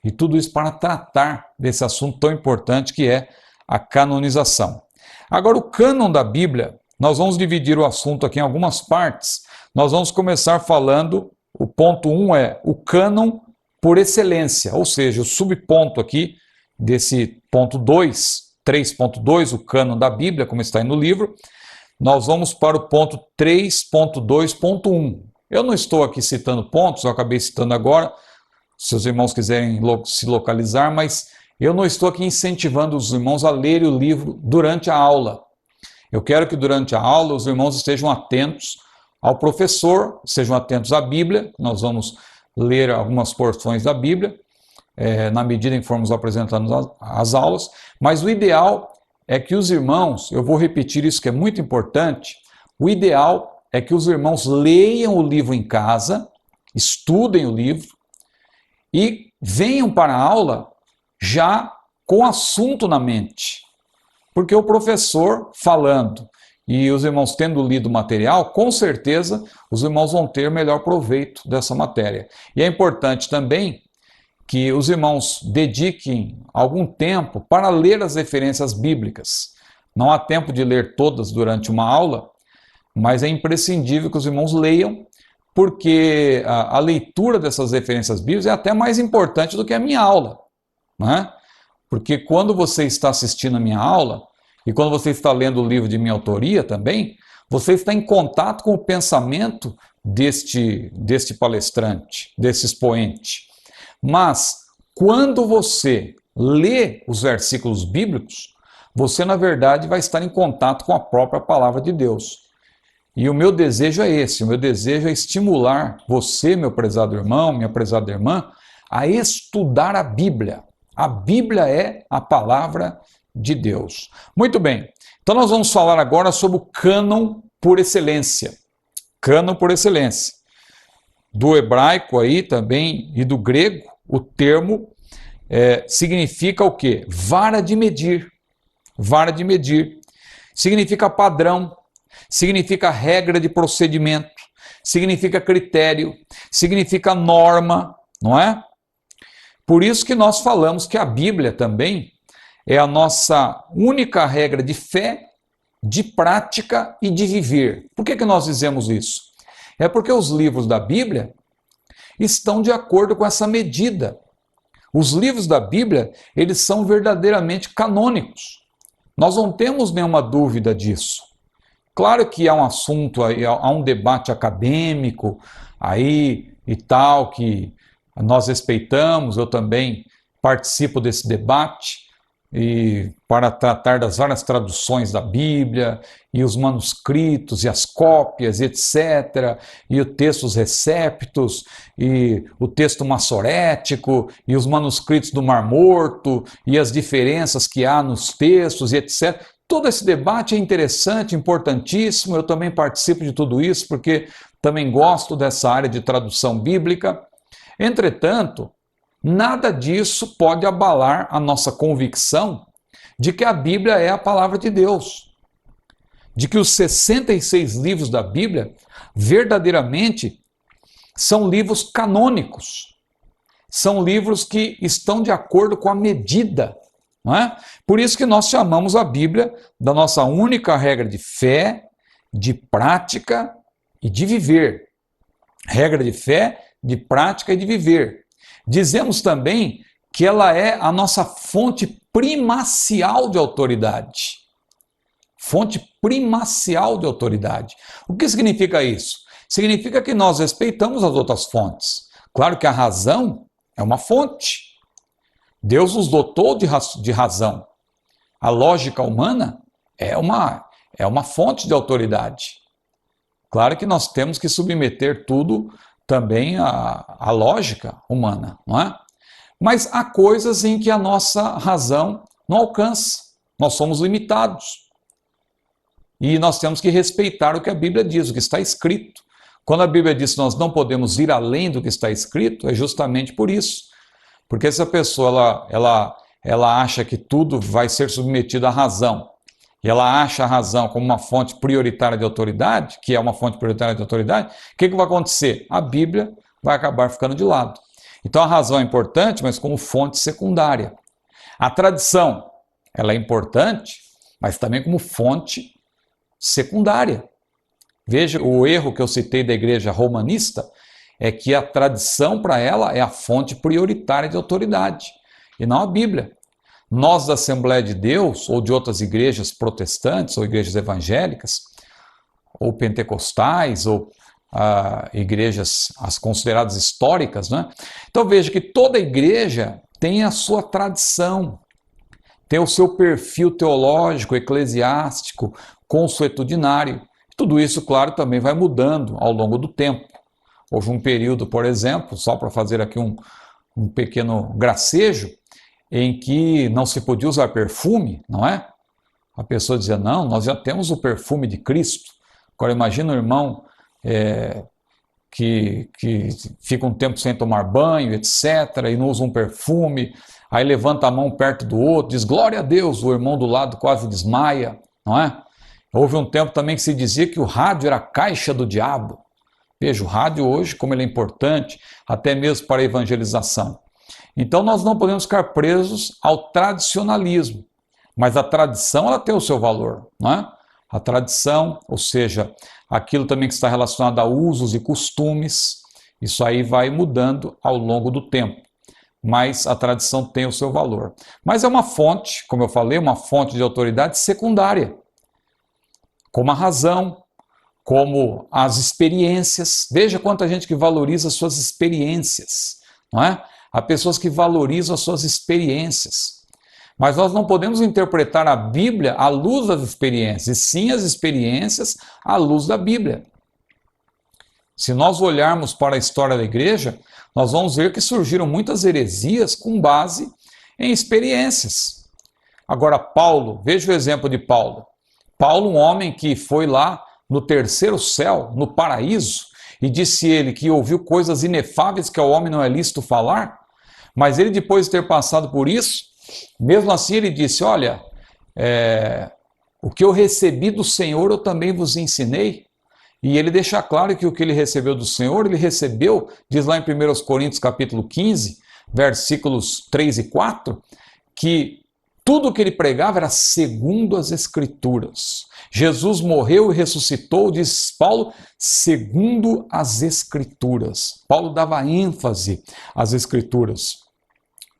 e tudo isso para tratar desse assunto tão importante que é a canonização. Agora, o cânon da Bíblia, nós vamos dividir o assunto aqui em algumas partes. Nós vamos começar falando, o ponto 1 é o cânon por excelência, ou seja, o subponto aqui desse ponto 2, 3.2, o cânon da Bíblia, como está aí no livro, nós vamos para o ponto 3.2.1. Eu não estou aqui citando pontos, eu acabei citando agora, se os irmãos quiserem se localizar, mas eu não estou aqui incentivando os irmãos a lerem o livro durante a aula. Eu quero que durante a aula os irmãos estejam atentos ao professor, estejam atentos à Bíblia, nós vamos ler algumas porções da Bíblia, na medida em que formos apresentando as aulas, mas o ideal é que os irmãos, eu vou repetir isso que é muito importante, o ideal é que os irmãos leiam o livro em casa, estudem o livro e venham para a aula já com o assunto na mente. Porque o professor falando e os irmãos tendo lido o material, com certeza os irmãos vão ter melhor proveito dessa matéria. E é importante também que os irmãos dediquem algum tempo para ler as referências bíblicas. Não há tempo de ler todas durante uma aula, mas é imprescindível que os irmãos leiam, porque a leitura dessas referências bíblicas é até mais importante do que a minha aula, né? Porque quando você está assistindo a minha aula, e quando você está lendo o livro de minha autoria também, você está em contato com o pensamento deste palestrante, desse expoente. Mas, quando você lê os versículos bíblicos, você, na verdade, vai estar em contato com a própria palavra de Deus. E o meu desejo é esse, o meu desejo é estimular você, meu prezado irmão, minha prezada irmã, a estudar a Bíblia. A Bíblia é a palavra de Deus. Muito bem, então nós vamos falar agora sobre o cânon por excelência. Cânon por excelência. Do hebraico aí também e do grego, o termo significa o quê? Vara de medir. Vara de medir. Significa padrão, significa regra de procedimento, significa critério, significa norma, não é? Por isso que nós falamos que a Bíblia também é a nossa única regra de fé, de prática e de viver. Por que nós dizemos isso? É porque os livros da Bíblia estão de acordo com essa medida. Os livros da Bíblia, eles são verdadeiramente canônicos. Nós não temos nenhuma dúvida disso. Claro que há um assunto, há um debate acadêmico aí e tal, que nós respeitamos, eu também participo desse debate, e para tratar das várias traduções da Bíblia, e os manuscritos, e as cópias, etc., e os textos receptos, e o texto massorético, e os manuscritos do Mar Morto, e as diferenças que há nos textos, e etc., todo esse debate é interessante, importantíssimo, eu também participo de tudo isso, porque também gosto dessa área de tradução bíblica. Entretanto, nada disso pode abalar a nossa convicção de que a Bíblia é a palavra de Deus, de que os 66 livros da Bíblia verdadeiramente são livros canônicos, são livros que estão de acordo com a medida. Não é? Por isso que nós chamamos a Bíblia da nossa única regra de fé, de prática e de viver. Regra de fé, de prática e de viver. Dizemos também que ela é a nossa fonte primacial de autoridade. Fonte primacial de autoridade. O que significa isso? Significa que nós respeitamos as outras fontes. Claro que a razão é uma fonte. Deus nos dotou de razão. A lógica humana é uma fonte de autoridade. Claro que nós temos que submeter tudo também à lógica humana, não é? Mas há coisas em que a nossa razão não alcança. Nós somos limitados. E nós temos que respeitar o que a Bíblia diz, o que está escrito. Quando a Bíblia diz que nós não podemos ir além do que está escrito, é justamente por isso. Porque se a pessoa ela acha que tudo vai ser submetido à razão, e ela acha a razão como uma fonte prioritária de autoridade, que é uma fonte prioritária de autoridade, o que vai acontecer? A Bíblia vai acabar ficando de lado. Então a razão é importante, mas como fonte secundária. A tradição, ela é importante, mas também como fonte secundária. Veja, o erro que eu citei da igreja romanista é que a tradição para ela é a fonte prioritária de autoridade, e não a Bíblia. Nós da Assembleia de Deus, ou de outras igrejas protestantes, ou igrejas evangélicas, ou pentecostais, ou igrejas as consideradas históricas, né? Então veja que toda igreja tem a sua tradição, tem o seu perfil teológico, eclesiástico, consuetudinário. Tudo isso, claro, também vai mudando ao longo do tempo. Houve um período, por exemplo, só para fazer aqui um pequeno gracejo, em que não se podia usar perfume, não é? A pessoa dizia, não, nós já temos o perfume de Cristo. Agora imagina um irmão que fica um tempo sem tomar banho, etc., e não usa um perfume, aí levanta a mão perto do outro, diz glória a Deus, o irmão do lado quase desmaia, não é? Houve um tempo também que se dizia que o rádio era a caixa do diabo. Veja, o rádio hoje, como ele é importante, até mesmo para a evangelização. Então nós não podemos ficar presos ao tradicionalismo, mas a tradição ela tem o seu valor, não é? A tradição, ou seja, aquilo também que está relacionado a usos e costumes, isso aí vai mudando ao longo do tempo, mas a tradição tem o seu valor. Mas é uma fonte, como eu falei, uma fonte de autoridade secundária, como a razão, como as experiências. Veja quanta gente que valoriza suas experiências, não é? Há pessoas que valorizam as suas experiências. Mas nós não podemos interpretar a Bíblia à luz das experiências, e sim as experiências à luz da Bíblia. Se nós olharmos para a história da igreja, nós vamos ver que surgiram muitas heresias com base em experiências. Agora, Paulo, veja o exemplo de Paulo. Paulo, um homem que foi lá no terceiro céu, no paraíso, e disse ele que ouviu coisas inefáveis que ao homem não é lícito falar, mas ele, depois de ter passado por isso, mesmo assim ele disse, olha, o que eu recebi do Senhor eu também vos ensinei. E ele deixa claro que o que ele recebeu do Senhor, ele recebeu, diz lá em 1 Coríntios capítulo 15, versículos 3 e 4, que tudo o que ele pregava era segundo as Escrituras. Jesus morreu e ressuscitou, diz Paulo, segundo as Escrituras. Paulo dava ênfase às Escrituras,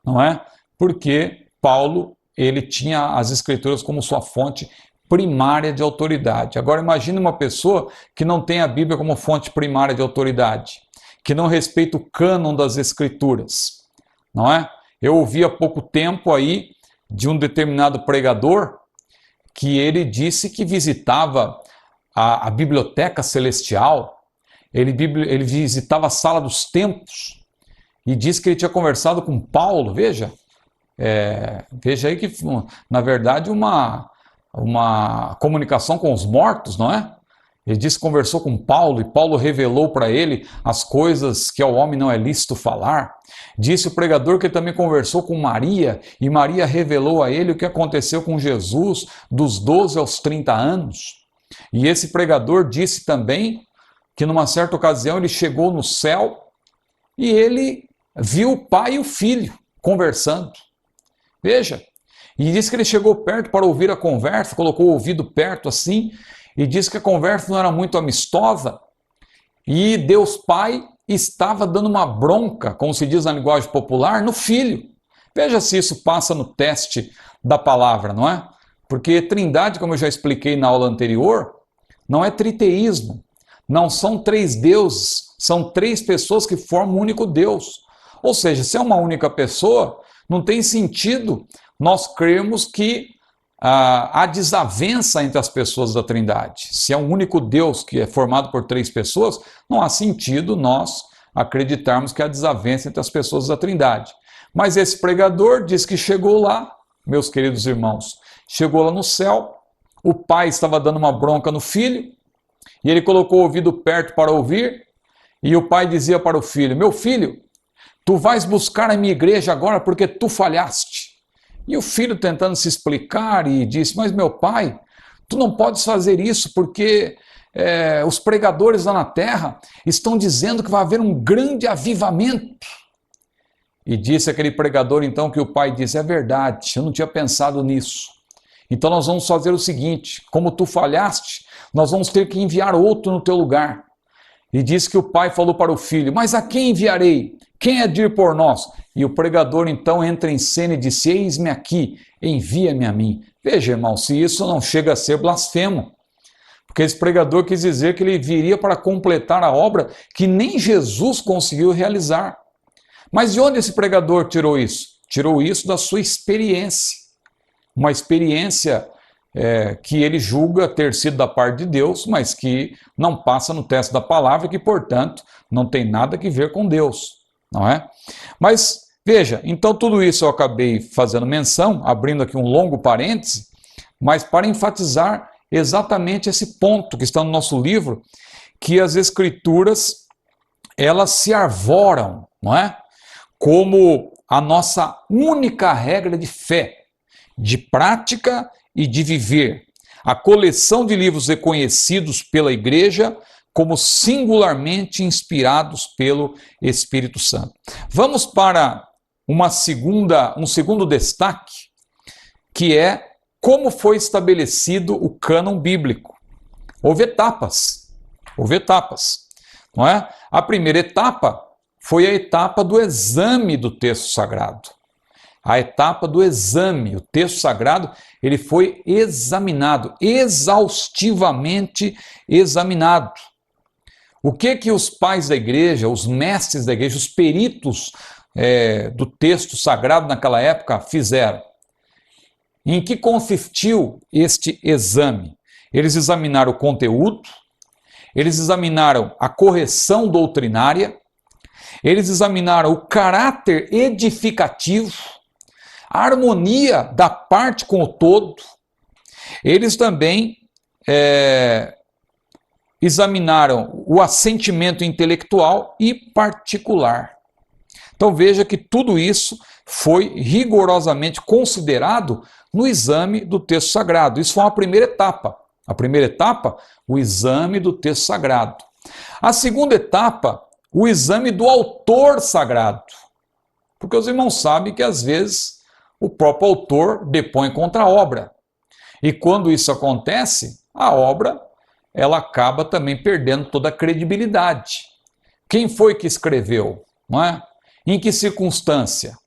não é? Porque Paulo, ele tinha as Escrituras como sua fonte primária de autoridade. Agora imagine uma pessoa que não tem a Bíblia como fonte primária de autoridade, que não respeita o cânon das Escrituras, não é? Eu ouvi há pouco tempo aí de um determinado pregador que ele disse que visitava a biblioteca celestial, ele visitava a sala dos tempos e disse que ele tinha conversado com Paulo. Veja aí que, na verdade, uma comunicação com os mortos, não é? Ele disse que conversou com Paulo, e Paulo revelou para ele as coisas que ao homem não é lícito falar. Disse o pregador que ele também conversou com Maria, e Maria revelou a ele o que aconteceu com Jesus dos 12 aos 30 anos. E esse pregador disse também que numa certa ocasião ele chegou no céu e ele viu o pai e o filho conversando. Veja, e disse que ele chegou perto para ouvir a conversa, colocou o ouvido perto assim, e disse que a conversa não era muito amistosa, e Deus Pai estava dando uma bronca, como se diz na linguagem popular, no filho. Veja se isso passa no teste da palavra, não é? Porque trindade, como eu já expliquei na aula anterior, não é triteísmo, não são três deuses, são três pessoas que formam um único Deus. Ou seja, se é uma única pessoa, não tem sentido nós crermos que há desavença entre as pessoas da Trindade. Se é um único Deus que é formado por três pessoas, não há sentido nós acreditarmos que há desavença entre as pessoas da Trindade. Mas esse pregador diz que chegou lá, meus queridos irmãos, chegou lá no céu, o pai estava dando uma bronca no filho, e ele colocou o ouvido perto para ouvir, e o pai dizia para o filho, meu filho, tu vais buscar a minha igreja agora porque tu falhaste. E o filho tentando se explicar e disse, mas meu pai, Tu não podes fazer isso porque os pregadores lá na terra estão dizendo que vai haver um grande avivamento. E disse aquele pregador então que o pai disse, é verdade, eu não tinha pensado nisso. Então nós vamos fazer o seguinte, como tu falhaste, nós vamos ter que enviar outro no teu lugar. E disse que o pai falou para o filho, mas a quem enviarei? Quem é de ir por nós? E o pregador então entra em cena e disse, eis-me aqui, envia-me a mim. Veja, irmão, se isso não chega a ser blasfemo. Porque esse pregador quis dizer que ele viria para completar a obra que nem Jesus conseguiu realizar. Mas de onde esse pregador tirou isso? Tirou isso da sua experiência. Uma experiência que ele julga ter sido da parte de Deus, mas que não passa no teste da palavra, que, portanto, não tem nada a ver com Deus, não é? Mas, veja, então tudo isso eu acabei fazendo menção, abrindo aqui um longo parêntese, mas para enfatizar exatamente esse ponto que está no nosso livro, que as Escrituras, elas se arvoram, não é? Como a nossa única regra de fé, de prática e de viver. A coleção de livros reconhecidos pela Igreja como singularmente inspirados pelo Espírito Santo. Vamos para um segundo destaque, que é como foi estabelecido o cânon bíblico. Houve etapas, não é? A primeira etapa foi a etapa do exame do texto sagrado. A etapa do exame, o texto sagrado, ele foi examinado, exaustivamente examinado. O que os pais da igreja, os mestres da igreja, os peritos do texto sagrado naquela época fizeram? Em que consistiu este exame? Eles examinaram o conteúdo, eles examinaram a correção doutrinária, eles examinaram o caráter edificativo, a harmonia da parte com o todo. Eles também examinaram o assentimento intelectual e particular. Então veja que tudo isso foi rigorosamente considerado no exame do texto sagrado. Isso foi uma primeira etapa. A primeira etapa, o exame do texto sagrado. A segunda etapa, o exame do autor sagrado. Porque os irmãos sabem que às vezes o próprio autor depõe contra a obra. E quando isso acontece, a obra ela acaba também perdendo toda a credibilidade. Quem foi que escreveu? Não é? Em que circunstância?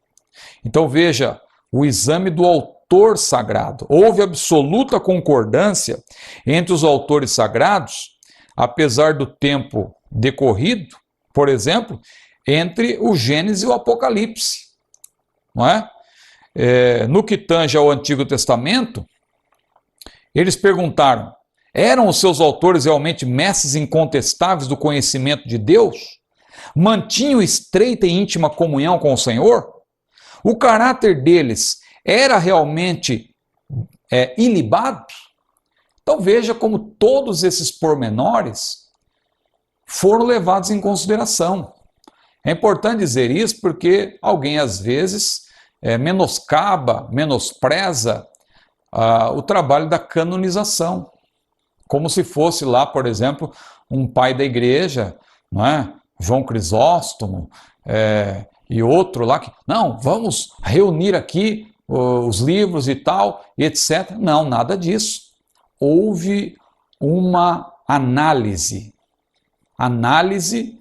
Então veja, o exame do autor sagrado. Houve absoluta concordância entre os autores sagrados, apesar do tempo decorrido, por exemplo, entre o Gênesis e o Apocalipse. Não é? No que tange ao Antigo Testamento, eles perguntaram, eram os seus autores realmente mestres incontestáveis do conhecimento de Deus? Mantinham estreita e íntima comunhão com o Senhor? O caráter deles era realmente ilibado? Então veja como todos esses pormenores foram levados em consideração. É importante dizer isso porque alguém às vezes menospreza o trabalho da canonização, como se fosse lá, por exemplo, um pai da igreja, não é? João Crisóstomo, e outro lá que, não, vamos reunir aqui os livros e tal, e etc. Não, nada disso. Houve uma análise. Análise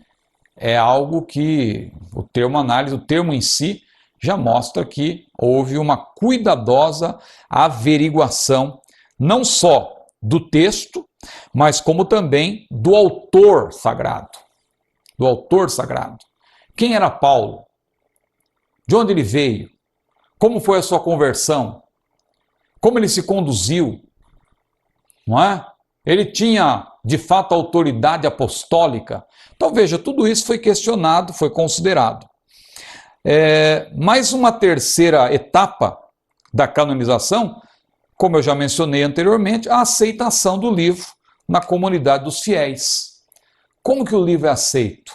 é algo que, o termo análise, o termo em si, já mostra que houve uma cuidadosa averiguação, não só do texto, mas como também do autor sagrado. Do autor sagrado. Quem era Paulo? De onde ele veio? Como foi a sua conversão? Como ele se conduziu? Não é? Ele tinha, de fato, autoridade apostólica? Então, veja, tudo isso foi questionado, foi considerado. Mais uma terceira etapa da canonização, como eu já mencionei anteriormente, a aceitação do livro na comunidade dos fiéis. Como que o livro é aceito?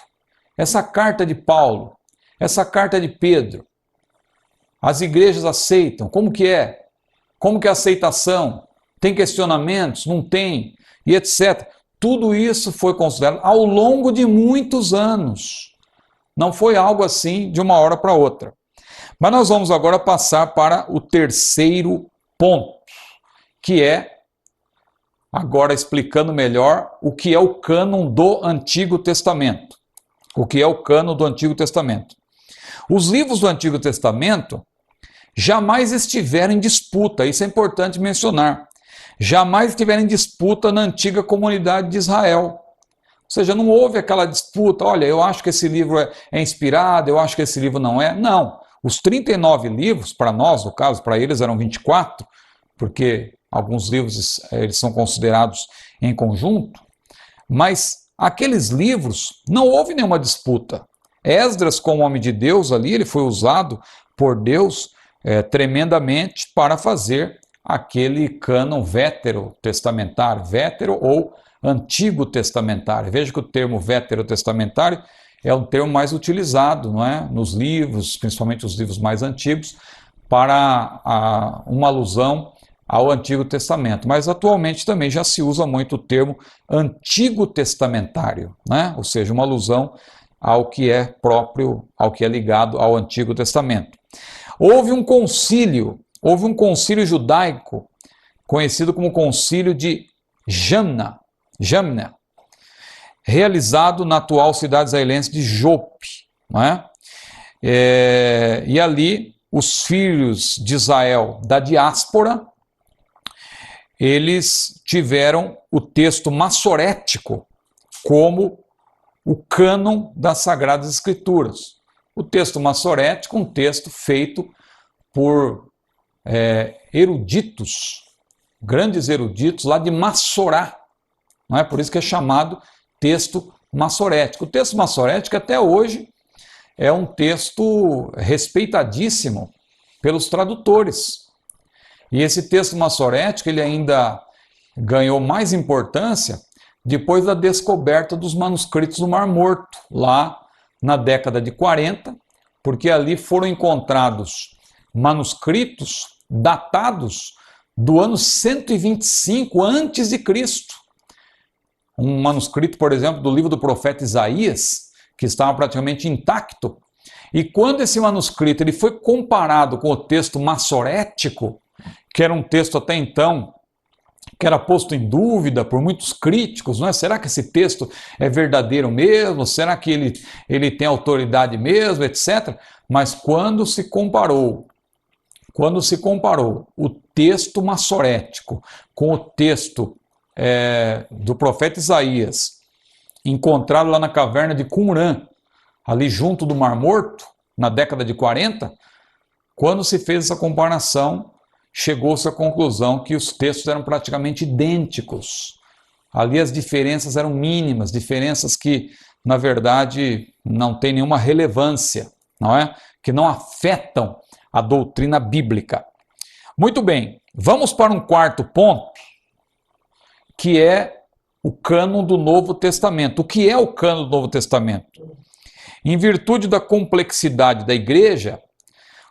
Essa carta de Paulo, essa carta de Pedro, as igrejas aceitam? Como que é? Como que é a aceitação? Tem questionamentos? Não tem? E etc. Tudo isso foi considerado ao longo de muitos anos. Não foi algo assim de uma hora para outra. Mas nós vamos agora passar para o terceiro ponto, que é, agora explicando melhor, o que é o cânon do Antigo Testamento. O que é o cânon do Antigo Testamento. Os livros do Antigo Testamento jamais estiveram em disputa, isso é importante mencionar. Jamais estiveram em disputa na antiga comunidade de Israel. Ou seja, não houve aquela disputa, olha, eu acho que esse livro é inspirado, eu acho que esse livro não é. Não. Os 39 livros, para nós, no caso, para eles eram 24, porque alguns livros eles são considerados em conjunto, mas aqueles livros não houve nenhuma disputa. Esdras, como homem de Deus ali, ele foi usado por Deus tremendamente para fazer aquele cânon veterotestamentário, vetero ou antigo testamentário. Veja que o termo veterotestamentário é um termo mais utilizado, não é? Nos livros, principalmente os livros mais antigos, para uma alusão ao Antigo Testamento. Mas atualmente também já se usa muito o termo Antigo Testamentário, né? Ou seja, uma alusão ao que é próprio, ao que é ligado ao Antigo Testamento. Houve um concílio judaico, conhecido como Concílio de Jamna, realizado na atual cidade israelense de Jope. Não é? E ali, os filhos de Israel da diáspora, eles tiveram o texto massorético como o cânon das Sagradas Escrituras. O texto massorético, um texto feito por eruditos, grandes eruditos lá de Massorá. Não é? Por isso que é chamado texto massorético. O texto massorético até hoje é um texto respeitadíssimo pelos tradutores. E esse texto massorético ele ainda ganhou mais importância depois da descoberta dos manuscritos do Mar Morto, lá na década de 40, porque ali foram encontrados manuscritos datados do ano 125 a.C. Um manuscrito, por exemplo, do livro do profeta Isaías, que estava praticamente intacto. E quando esse manuscrito ele foi comparado com o texto massorético, que era um texto até então que era posto em dúvida por muitos críticos, não é? Será que esse texto é verdadeiro mesmo? Será que ele tem autoridade mesmo, etc. Mas quando se comparou o texto massorético com o texto do profeta Isaías, encontrado lá na caverna de Qumran, ali junto do Mar Morto, na década de 40, quando se fez essa comparação, chegou-se à conclusão que os textos eram praticamente idênticos. Ali as diferenças eram mínimas, diferenças que, na verdade, não têm nenhuma relevância, não é? Que não afetam a doutrina bíblica. Muito bem, vamos para um quarto ponto, que é o cânon do Novo Testamento. O que é o cânon do Novo Testamento? Em virtude da complexidade da igreja,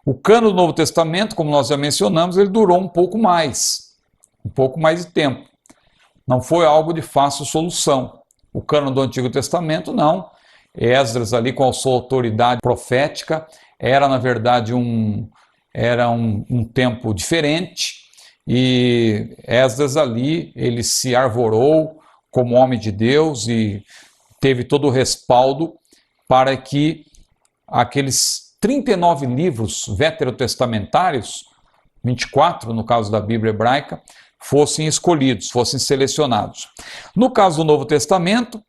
o cânon do Novo Testamento, como nós já mencionamos, ele durou um pouco mais de tempo. Não foi algo de fácil solução. O cânon do Antigo Testamento, não. Esdras ali com a sua autoridade profética, era na verdade um tempo diferente, e Esdras ali, ele se arvorou como homem de Deus e teve todo o respaldo para que aqueles 39 livros veterotestamentários, 24 no caso da Bíblia hebraica, fossem escolhidos, fossem selecionados. No caso do Novo Testamento,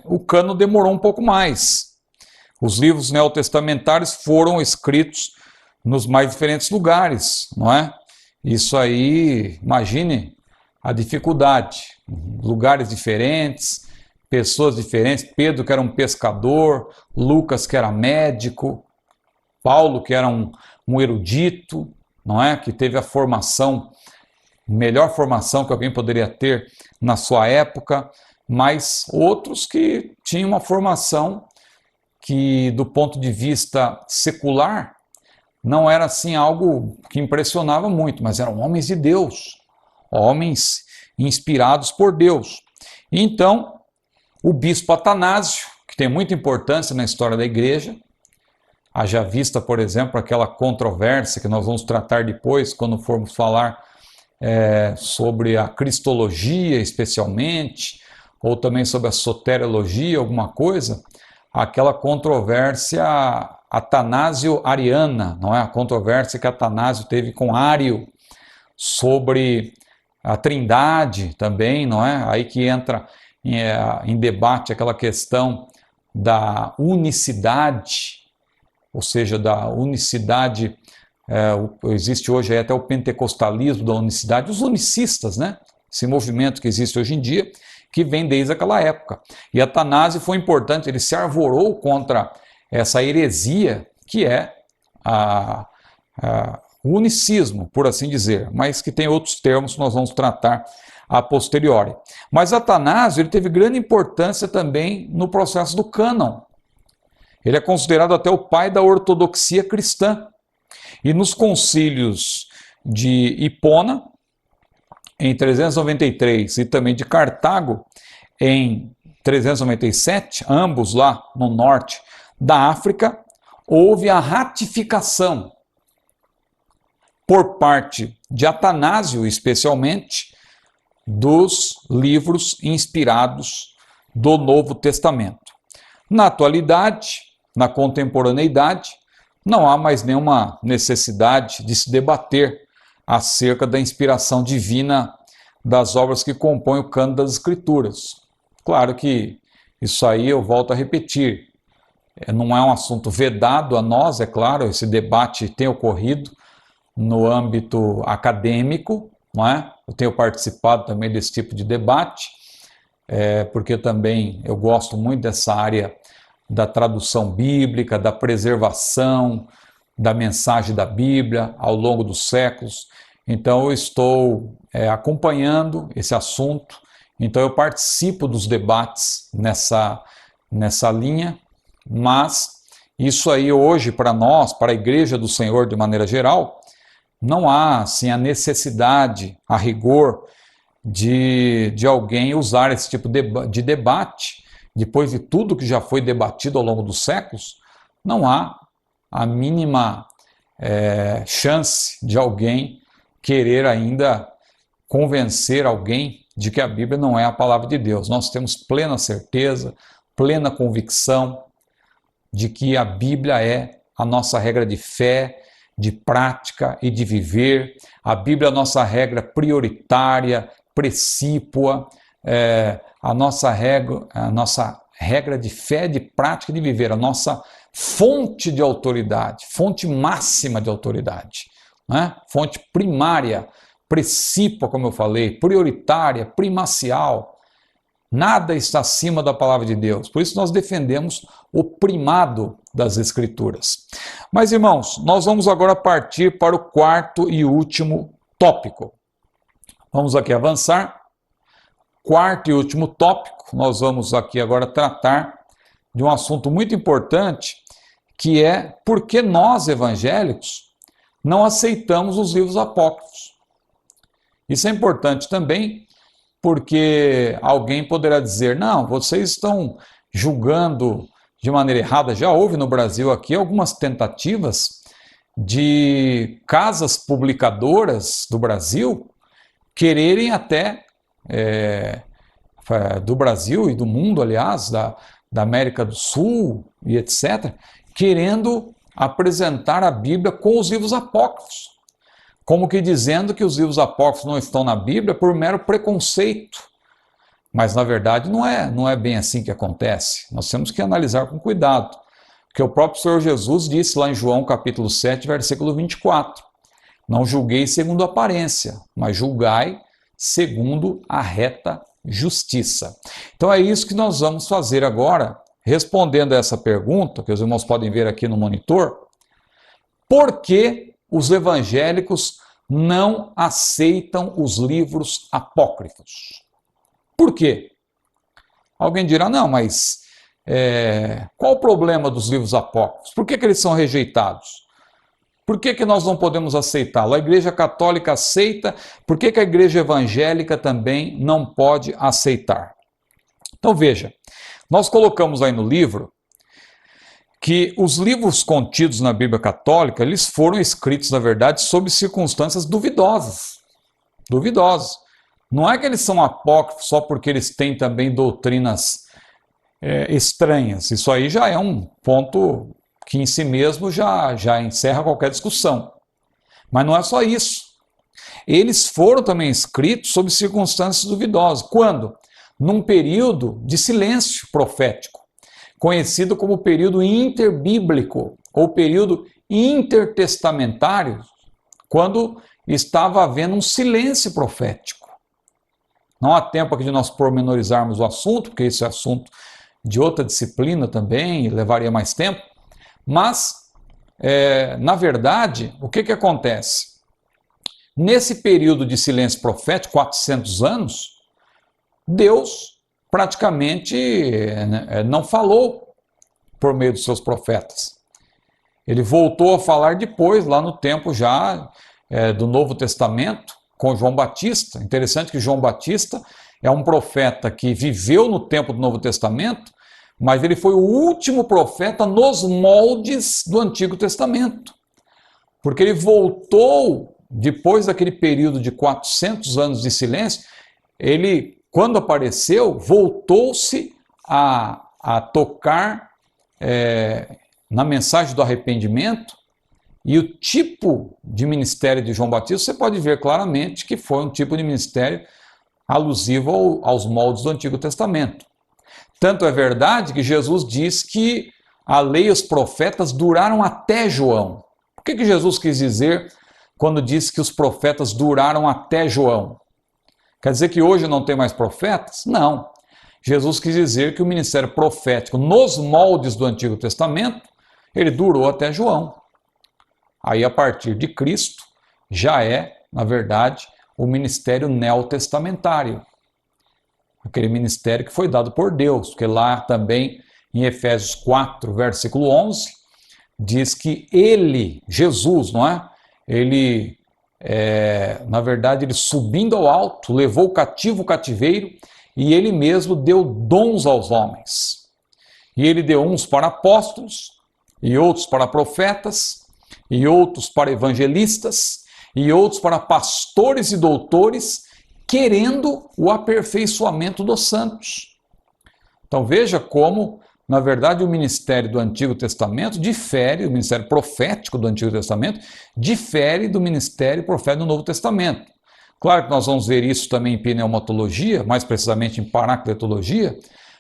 o cânon demorou um pouco mais. Os livros neotestamentários foram escritos nos mais diferentes lugares, não é? Isso aí, imagine a dificuldade. Lugares diferentes, pessoas diferentes. Pedro, que era um pescador, Lucas, que era médico, Paulo, que era um erudito, não é? Que teve a formação, melhor formação que alguém poderia ter na sua época, mas outros que tinham uma formação que, do ponto de vista secular, não era assim algo que impressionava muito, mas eram homens de Deus, homens inspirados por Deus. E então, o bispo Atanásio, que tem muita importância na história da igreja, haja vista, por exemplo, aquela controvérsia que nós vamos tratar depois, quando formos falar sobre a cristologia especialmente, ou também sobre a soteriologia, alguma coisa, aquela controvérsia atanásio-ariana, não é? A controvérsia que Atanásio teve com Ário sobre a Trindade também, não é? Aí que entra em debate aquela questão da unicidade, ou seja, da unicidade, existe hoje até o pentecostalismo da unicidade, os unicistas, né? Esse movimento que existe hoje em dia, que vem desde aquela época. E Atanásio foi importante, ele se arvorou contra essa heresia que é o unicismo, por assim dizer, mas que tem outros termos que nós vamos tratar a posteriori. Mas Atanásio ele teve grande importância também no processo do cânon. Ele é considerado até o pai da ortodoxia cristã. E nos concílios de Hipona, em 393, e também de Cartago, em 397, ambos lá no norte da África, houve a ratificação por parte de Atanásio, especialmente, dos livros inspirados do Novo Testamento. Na atualidade, na contemporaneidade, não há mais nenhuma necessidade de se debater acerca da inspiração divina das obras que compõem o cânon das Escrituras. Claro que isso aí eu volto a repetir, não é um assunto vedado a nós, é claro, esse debate tem ocorrido no âmbito acadêmico, não é? Eu tenho participado também desse tipo de debate, porque também eu gosto muito dessa área da tradução bíblica, da preservação da mensagem da Bíblia ao longo dos séculos. Então eu estou acompanhando esse assunto, então eu participo dos debates nessa linha, mas isso aí hoje para nós, para a Igreja do Senhor de maneira geral, não há assim, a necessidade, a rigor, de alguém usar esse tipo de debate, depois de tudo que já foi debatido ao longo dos séculos, não há a mínima chance de alguém querer ainda convencer alguém de que a Bíblia não é a palavra de Deus. Nós temos plena certeza, plena convicção de que a Bíblia é a nossa regra de fé, de prática e de viver. A Bíblia é a nossa regra prioritária, precípua, a nossa regra de fé, de prática e de viver, a nossa fonte de autoridade, fonte máxima de autoridade, né? Fonte primária, precípua, como eu falei, prioritária, primacial. Nada está acima da palavra de Deus. Por isso nós defendemos o primado das Escrituras. Mas, irmãos, nós vamos agora partir para o quarto e último tópico. Vamos aqui avançar. Quarto e último tópico, nós vamos aqui agora tratar de um assunto muito importante, que é por que nós, evangélicos, não aceitamos os livros apócrifos. Isso é importante também, porque alguém poderá dizer, não, vocês estão julgando de maneira errada. Já houve no Brasil aqui algumas tentativas de casas publicadoras do Brasil quererem até, do Brasil e do mundo, aliás, da América do Sul e etc., querendo apresentar a Bíblia com os livros apócrifos, como que dizendo que os livros apócrifos não estão na Bíblia por mero preconceito. Mas, na verdade, não é bem assim que acontece. Nós temos que analisar com cuidado. Porque o próprio Senhor Jesus disse lá em João capítulo 7, versículo 24, não julgueis segundo a aparência, mas julgai segundo a reta justiça. Então é isso que nós vamos fazer agora, respondendo a essa pergunta, que os irmãos podem ver aqui no monitor. Por que os evangélicos não aceitam os livros apócrifos? Por quê? Alguém dirá, não, mas qual o problema dos livros apócrifos? Por que eles são rejeitados? Por que nós não podemos aceitá-lo? A Igreja Católica aceita, por que a Igreja Evangélica também não pode aceitar? Então veja, nós colocamos aí no livro que os livros contidos na Bíblia Católica, eles foram escritos, na verdade, sob circunstâncias duvidosas. Duvidosas. Não é que eles são apócrifos só porque eles têm também doutrinas estranhas. Isso aí já é um ponto que em si mesmo já encerra qualquer discussão. Mas não é só isso. Eles foram também escritos sob circunstâncias duvidosas. Quando? Num período de silêncio profético, conhecido como período interbíblico ou período intertestamentário, quando estava havendo um silêncio profético. Não há tempo aqui de nós pormenorizarmos o assunto, porque esse é assunto de outra disciplina também, e levaria mais tempo, mas, na verdade, o que acontece? Nesse período de silêncio profético, 400 anos, Deus praticamente não falou por meio dos seus profetas. Ele voltou a falar depois, lá no tempo já do Novo Testamento, com João Batista. Interessante que João Batista é um profeta que viveu no tempo do Novo Testamento, mas ele foi o último profeta nos moldes do Antigo Testamento. Porque ele voltou, depois daquele período de 400 anos de silêncio, ele, quando apareceu, voltou-se a tocar na mensagem do arrependimento, e o tipo de ministério de João Batista, você pode ver claramente que foi um tipo de ministério alusivo aos moldes do Antigo Testamento. Tanto é verdade que Jesus diz que a lei e os profetas duraram até João. O que Jesus quis dizer quando disse que os profetas duraram até João? Quer dizer que hoje não tem mais profetas? Não. Jesus quis dizer que o ministério profético nos moldes do Antigo Testamento, ele durou até João. Aí, a partir de Cristo, já na verdade, o ministério neotestamentário. Aquele ministério que foi dado por Deus, porque lá também, em Efésios 4, versículo 11, diz que ele, Jesus, não é? Ele, na verdade, ele subindo ao alto, levou cativo o cativeiro, e ele mesmo deu dons aos homens. E ele deu uns para apóstolos, e outros para profetas, e outros para evangelistas, e outros para pastores e doutores, querendo o aperfeiçoamento dos santos. Então veja como, na verdade, o ministério do Antigo Testamento difere, o ministério profético do Antigo Testamento, difere do ministério profético do Novo Testamento. Claro que nós vamos ver isso também em pneumatologia, mais precisamente em paracletologia,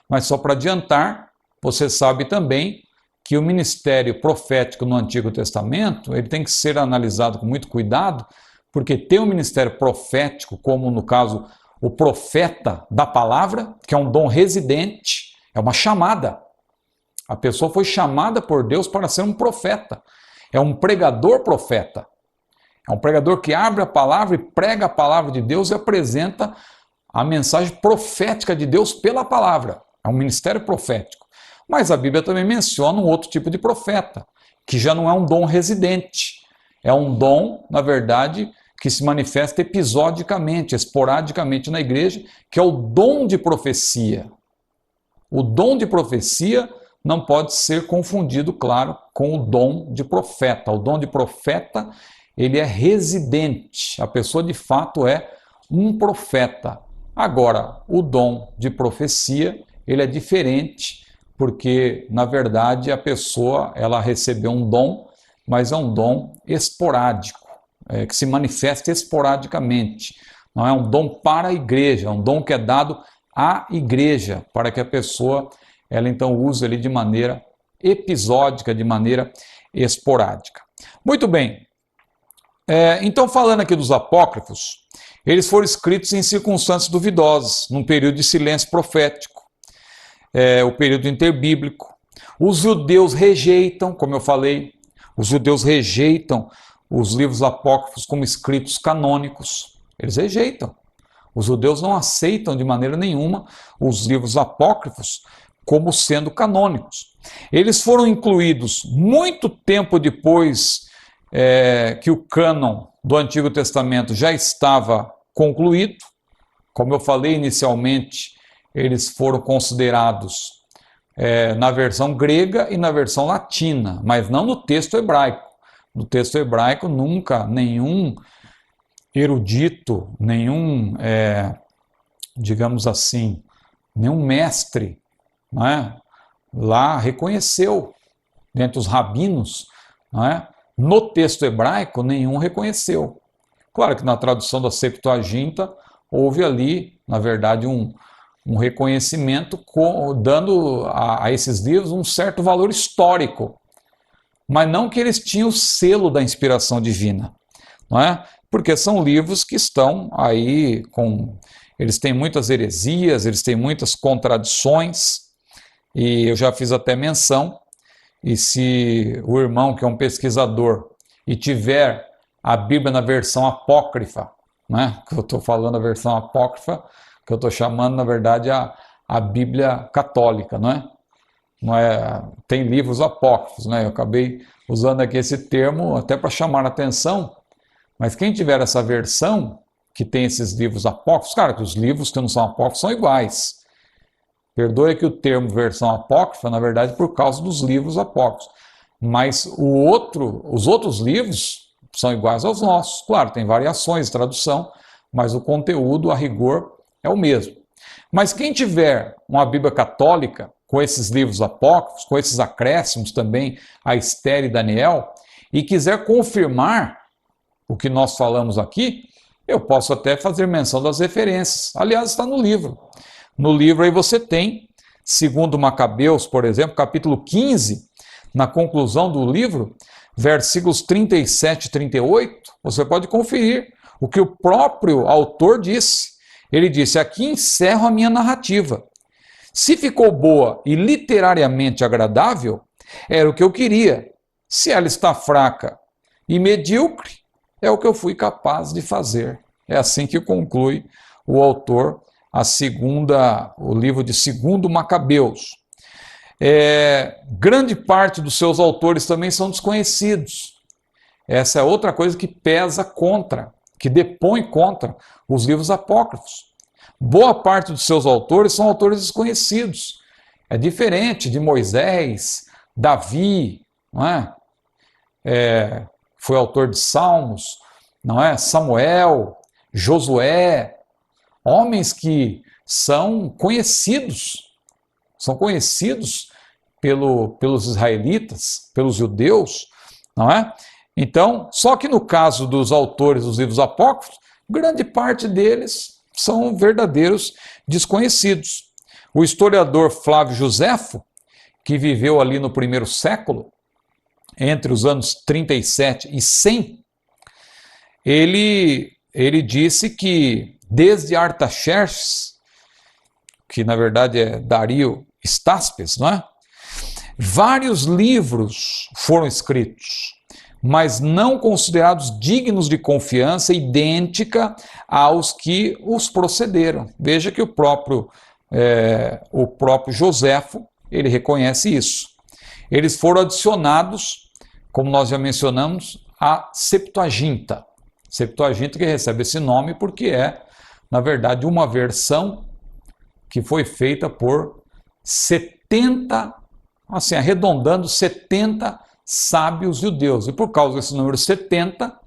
mas só para adiantar, você sabe também que o ministério profético no Antigo Testamento, ele tem que ser analisado com muito cuidado, porque tem um ministério profético, como no caso o profeta da palavra, que é um dom residente, é uma chamada. A pessoa foi chamada por Deus para ser um profeta, é um pregador profeta. É um pregador que abre a palavra e prega a palavra de Deus e apresenta a mensagem profética de Deus pela palavra. É um ministério profético. Mas a Bíblia também menciona um outro tipo de profeta, que já não é um dom residente. É um dom, na verdade, que se manifesta episodicamente, esporadicamente na igreja, que é o dom de profecia. O dom de profecia não pode ser confundido, claro, com o dom de profeta. O dom de profeta, ele é residente. A pessoa, de fato, é um profeta. Agora, o dom de profecia, ele é diferente, porque, na verdade, a pessoa ela recebeu um dom, mas é um dom esporádico, que se manifesta esporadicamente. Não é um dom para a igreja, é um dom que é dado à igreja, para que a pessoa ela então use ele de maneira episódica, de maneira esporádica. Muito bem, então falando aqui dos apócrifos, eles foram escritos em circunstâncias duvidosas, num período de silêncio profético, o período interbíblico. Os judeus rejeitam, como eu falei, os judeus rejeitam os livros apócrifos como escritos canônicos. Eles rejeitam. Os judeus não aceitam de maneira nenhuma os livros apócrifos como sendo canônicos. Eles foram incluídos muito tempo depois que o cânon do Antigo Testamento já estava concluído. Como eu falei inicialmente, eles foram considerados na versão grega e na versão latina, mas não no texto hebraico. No texto hebraico, nunca nenhum erudito, nenhum, digamos assim, nenhum mestre, não é, lá reconheceu, dentre os rabinos, não é, no texto hebraico, nenhum reconheceu. Claro que na tradução da Septuaginta, houve ali, na verdade, um reconhecimento dando a esses livros um certo valor histórico, mas não que eles tinham o selo da inspiração divina, não é? Porque são livros que estão aí eles têm muitas heresias, eles têm muitas contradições, e eu já fiz até menção, e se o irmão que é um pesquisador e tiver a Bíblia na versão apócrifa, né, que eu estou falando a versão apócrifa, que eu estou chamando, na verdade, a Bíblia católica, não é? Não é? Tem livros apócrifos, né? Eu acabei usando aqui esse termo até para chamar a atenção, mas quem tiver essa versão, que tem esses livros apócrifos, cara, que os livros que não são apócrifos são iguais. Perdoe que o termo versão apócrifa, na verdade, por causa dos livros apócrifos. Mas os outros livros são iguais aos nossos. Claro, tem variações de tradução, mas o conteúdo, a rigor, é o mesmo. Mas quem tiver uma Bíblia católica, com esses livros apócrifos, com esses acréscimos também, a Esther e Daniel, e quiser confirmar o que nós falamos aqui, eu posso até fazer menção das referências. Aliás, está no livro. No livro aí você tem, segundo Macabeus, por exemplo, capítulo 15, na conclusão do livro, versículos 37 e 38, você pode conferir o que o próprio autor disse. Ele disse: aqui encerro a minha narrativa. Se ficou boa e literariamente agradável, era o que eu queria. Se ela está fraca e medíocre, é o que eu fui capaz de fazer. É assim que conclui o autor o livro de 2 Macabeus. Grande parte dos seus autores também são desconhecidos. Essa é outra coisa que pesa contra, que depõe contra os livros apócrifos. Boa parte dos seus autores são autores desconhecidos. É diferente de Moisés, Davi, não é? Foi autor de Salmos, não é? Samuel, Josué, homens que são conhecidos pelos israelitas, pelos judeus, não é? Então, só que no caso dos autores dos livros apócrifos, grande parte deles são verdadeiros desconhecidos. O historiador Flávio Joséfo, que viveu ali no primeiro século, entre os anos 37 e 100, ele disse que desde Artaxerxes, que na verdade é Dario Staspes, não é? Vários livros foram escritos, mas não considerados dignos de confiança idêntica aos que os procederam. Veja que o próprio Joséfo, ele reconhece isso. Eles foram adicionados, como nós já mencionamos, à Septuaginta. Septuaginta que recebe esse nome porque é, na verdade, uma versão que foi feita por 70, assim, arredondando 70 sábios judeus. E por causa desse número 70,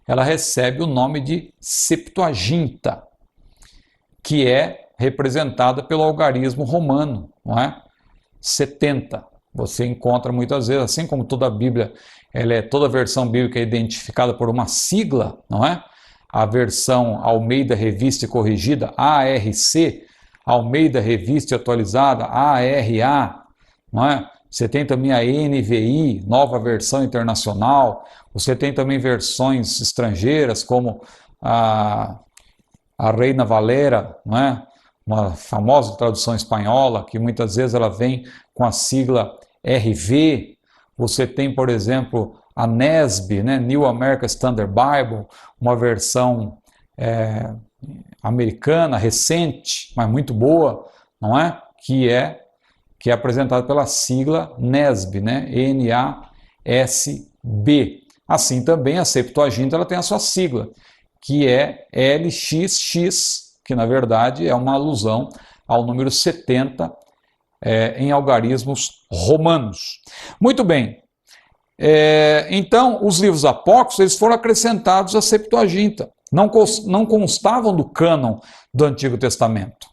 ela recebe o nome de Septuaginta, que é representada pelo algarismo romano, não é? 70. Você encontra muitas vezes, assim como toda a Bíblia, toda a versão bíblica é identificada por uma sigla, não é? A versão Almeida Revista e Corrigida, ARC, Almeida Revista e Atualizada, ARA, não é? Você tem também a NVI, Nova Versão Internacional. Você tem também versões estrangeiras, como a Reina Valera, não é? Uma famosa tradução espanhola, que muitas vezes ela vem com a sigla RV. Você tem, por exemplo, a NASB, né? New American Standard Bible, uma versão americana, recente, mas muito boa, não é? Que é apresentada pela sigla NASB, né? NASB. Assim também a Septuaginta ela tem a sua sigla, que é LXX, que na verdade é uma alusão ao número 70 em algarismos romanos. Muito bem, então os livros apócrifos eles foram acrescentados à Septuaginta, não constavam do cânon do Antigo Testamento.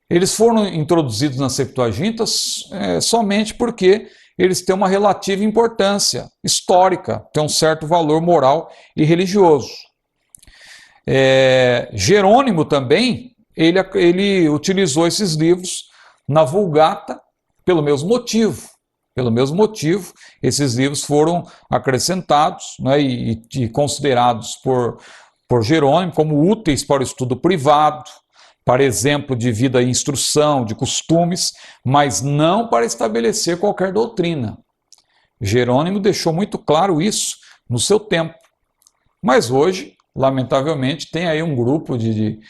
Eles foram introduzidos na Septuaginta somente porque eles têm uma relativa importância histórica, têm um certo valor moral e religioso. Jerônimo também, ele utilizou esses livros na Vulgata pelo mesmo motivo. Pelo mesmo motivo, esses livros foram acrescentados, né, e considerados por Jerônimo como úteis para o estudo privado, para exemplo de vida e instrução, de costumes, mas não para estabelecer qualquer doutrina. Jerônimo deixou muito claro isso no seu tempo. Mas hoje, lamentavelmente, tem aí um grupo de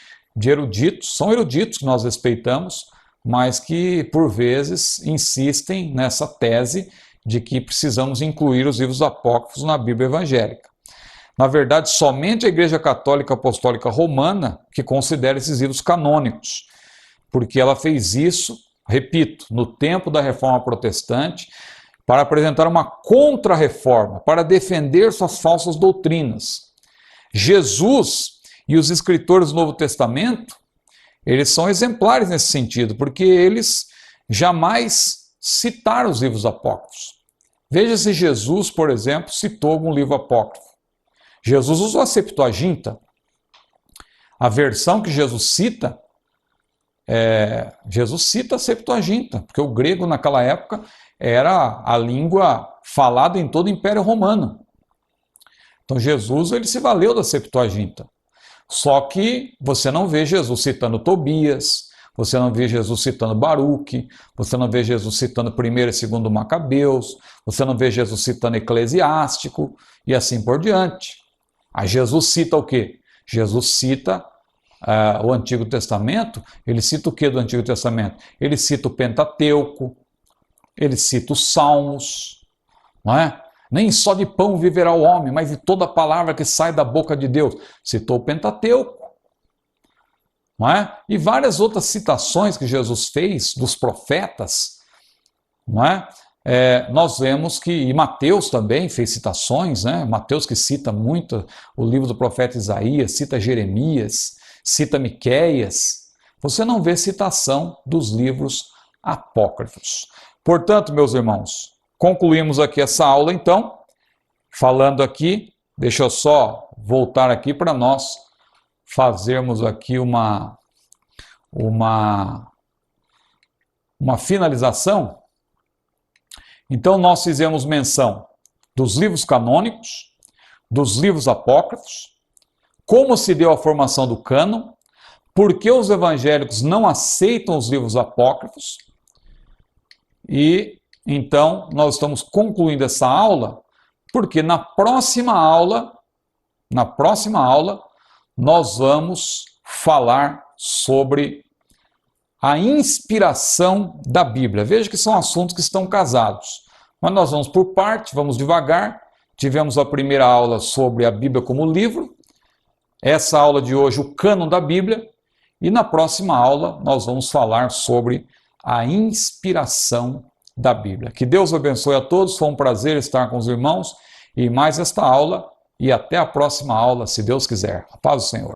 eruditos, são eruditos que nós respeitamos, mas que, por vezes, insistem nessa tese de que precisamos incluir os livros apócrifos na Bíblia evangélica. Na verdade, somente a Igreja Católica Apostólica Romana que considera esses livros canônicos, porque ela fez isso, repito, no tempo da Reforma Protestante, para apresentar uma contra-reforma, para defender suas falsas doutrinas. Jesus e os escritores do Novo Testamento, eles são exemplares nesse sentido, porque eles jamais citaram os livros apócrifos. Veja se Jesus, por exemplo, citou algum livro apócrifo. Jesus usou a Septuaginta. A versão que Jesus cita a Septuaginta, porque o grego naquela época era a língua falada em todo o Império Romano. Então Jesus ele se valeu da Septuaginta. Só que você não vê Jesus citando Tobias, você não vê Jesus citando Baruque, você não vê Jesus citando 1º e 2º Macabeus, você não vê Jesus citando Eclesiástico e assim por diante. Aí Jesus cita o quê? Jesus cita o Antigo Testamento. Ele cita o que do Antigo Testamento? Ele cita o Pentateuco, ele cita os Salmos, não é? Nem só de pão viverá o homem, mas de toda palavra que sai da boca de Deus. Citou o Pentateuco, não é? E várias outras citações que Jesus fez dos profetas, não é? Nós vemos que, e Mateus também fez citações, né? Mateus que cita muito o livro do profeta Isaías, cita Jeremias, cita Miqueias. Você não vê citação dos livros apócrifos. Portanto, meus irmãos, concluímos aqui essa aula, então, falando aqui, deixa eu só voltar aqui para nós fazermos aqui uma finalização. Então, nós fizemos menção dos livros canônicos, dos livros apócrifos, como se deu a formação do cânon, por que os evangélicos não aceitam os livros apócrifos, e então nós estamos concluindo essa aula, porque na próxima aula, nós vamos falar sobre a inspiração da Bíblia. Veja que são assuntos que estão casados, mas nós vamos por parte, vamos devagar. Tivemos a primeira aula sobre a Bíblia como livro, essa aula de hoje, o cânon da Bíblia, e na próxima aula nós vamos falar sobre a inspiração da Bíblia. Que Deus abençoe a todos, foi um prazer estar com os irmãos e mais esta aula, e até a próxima aula, se Deus quiser. A paz do Senhor.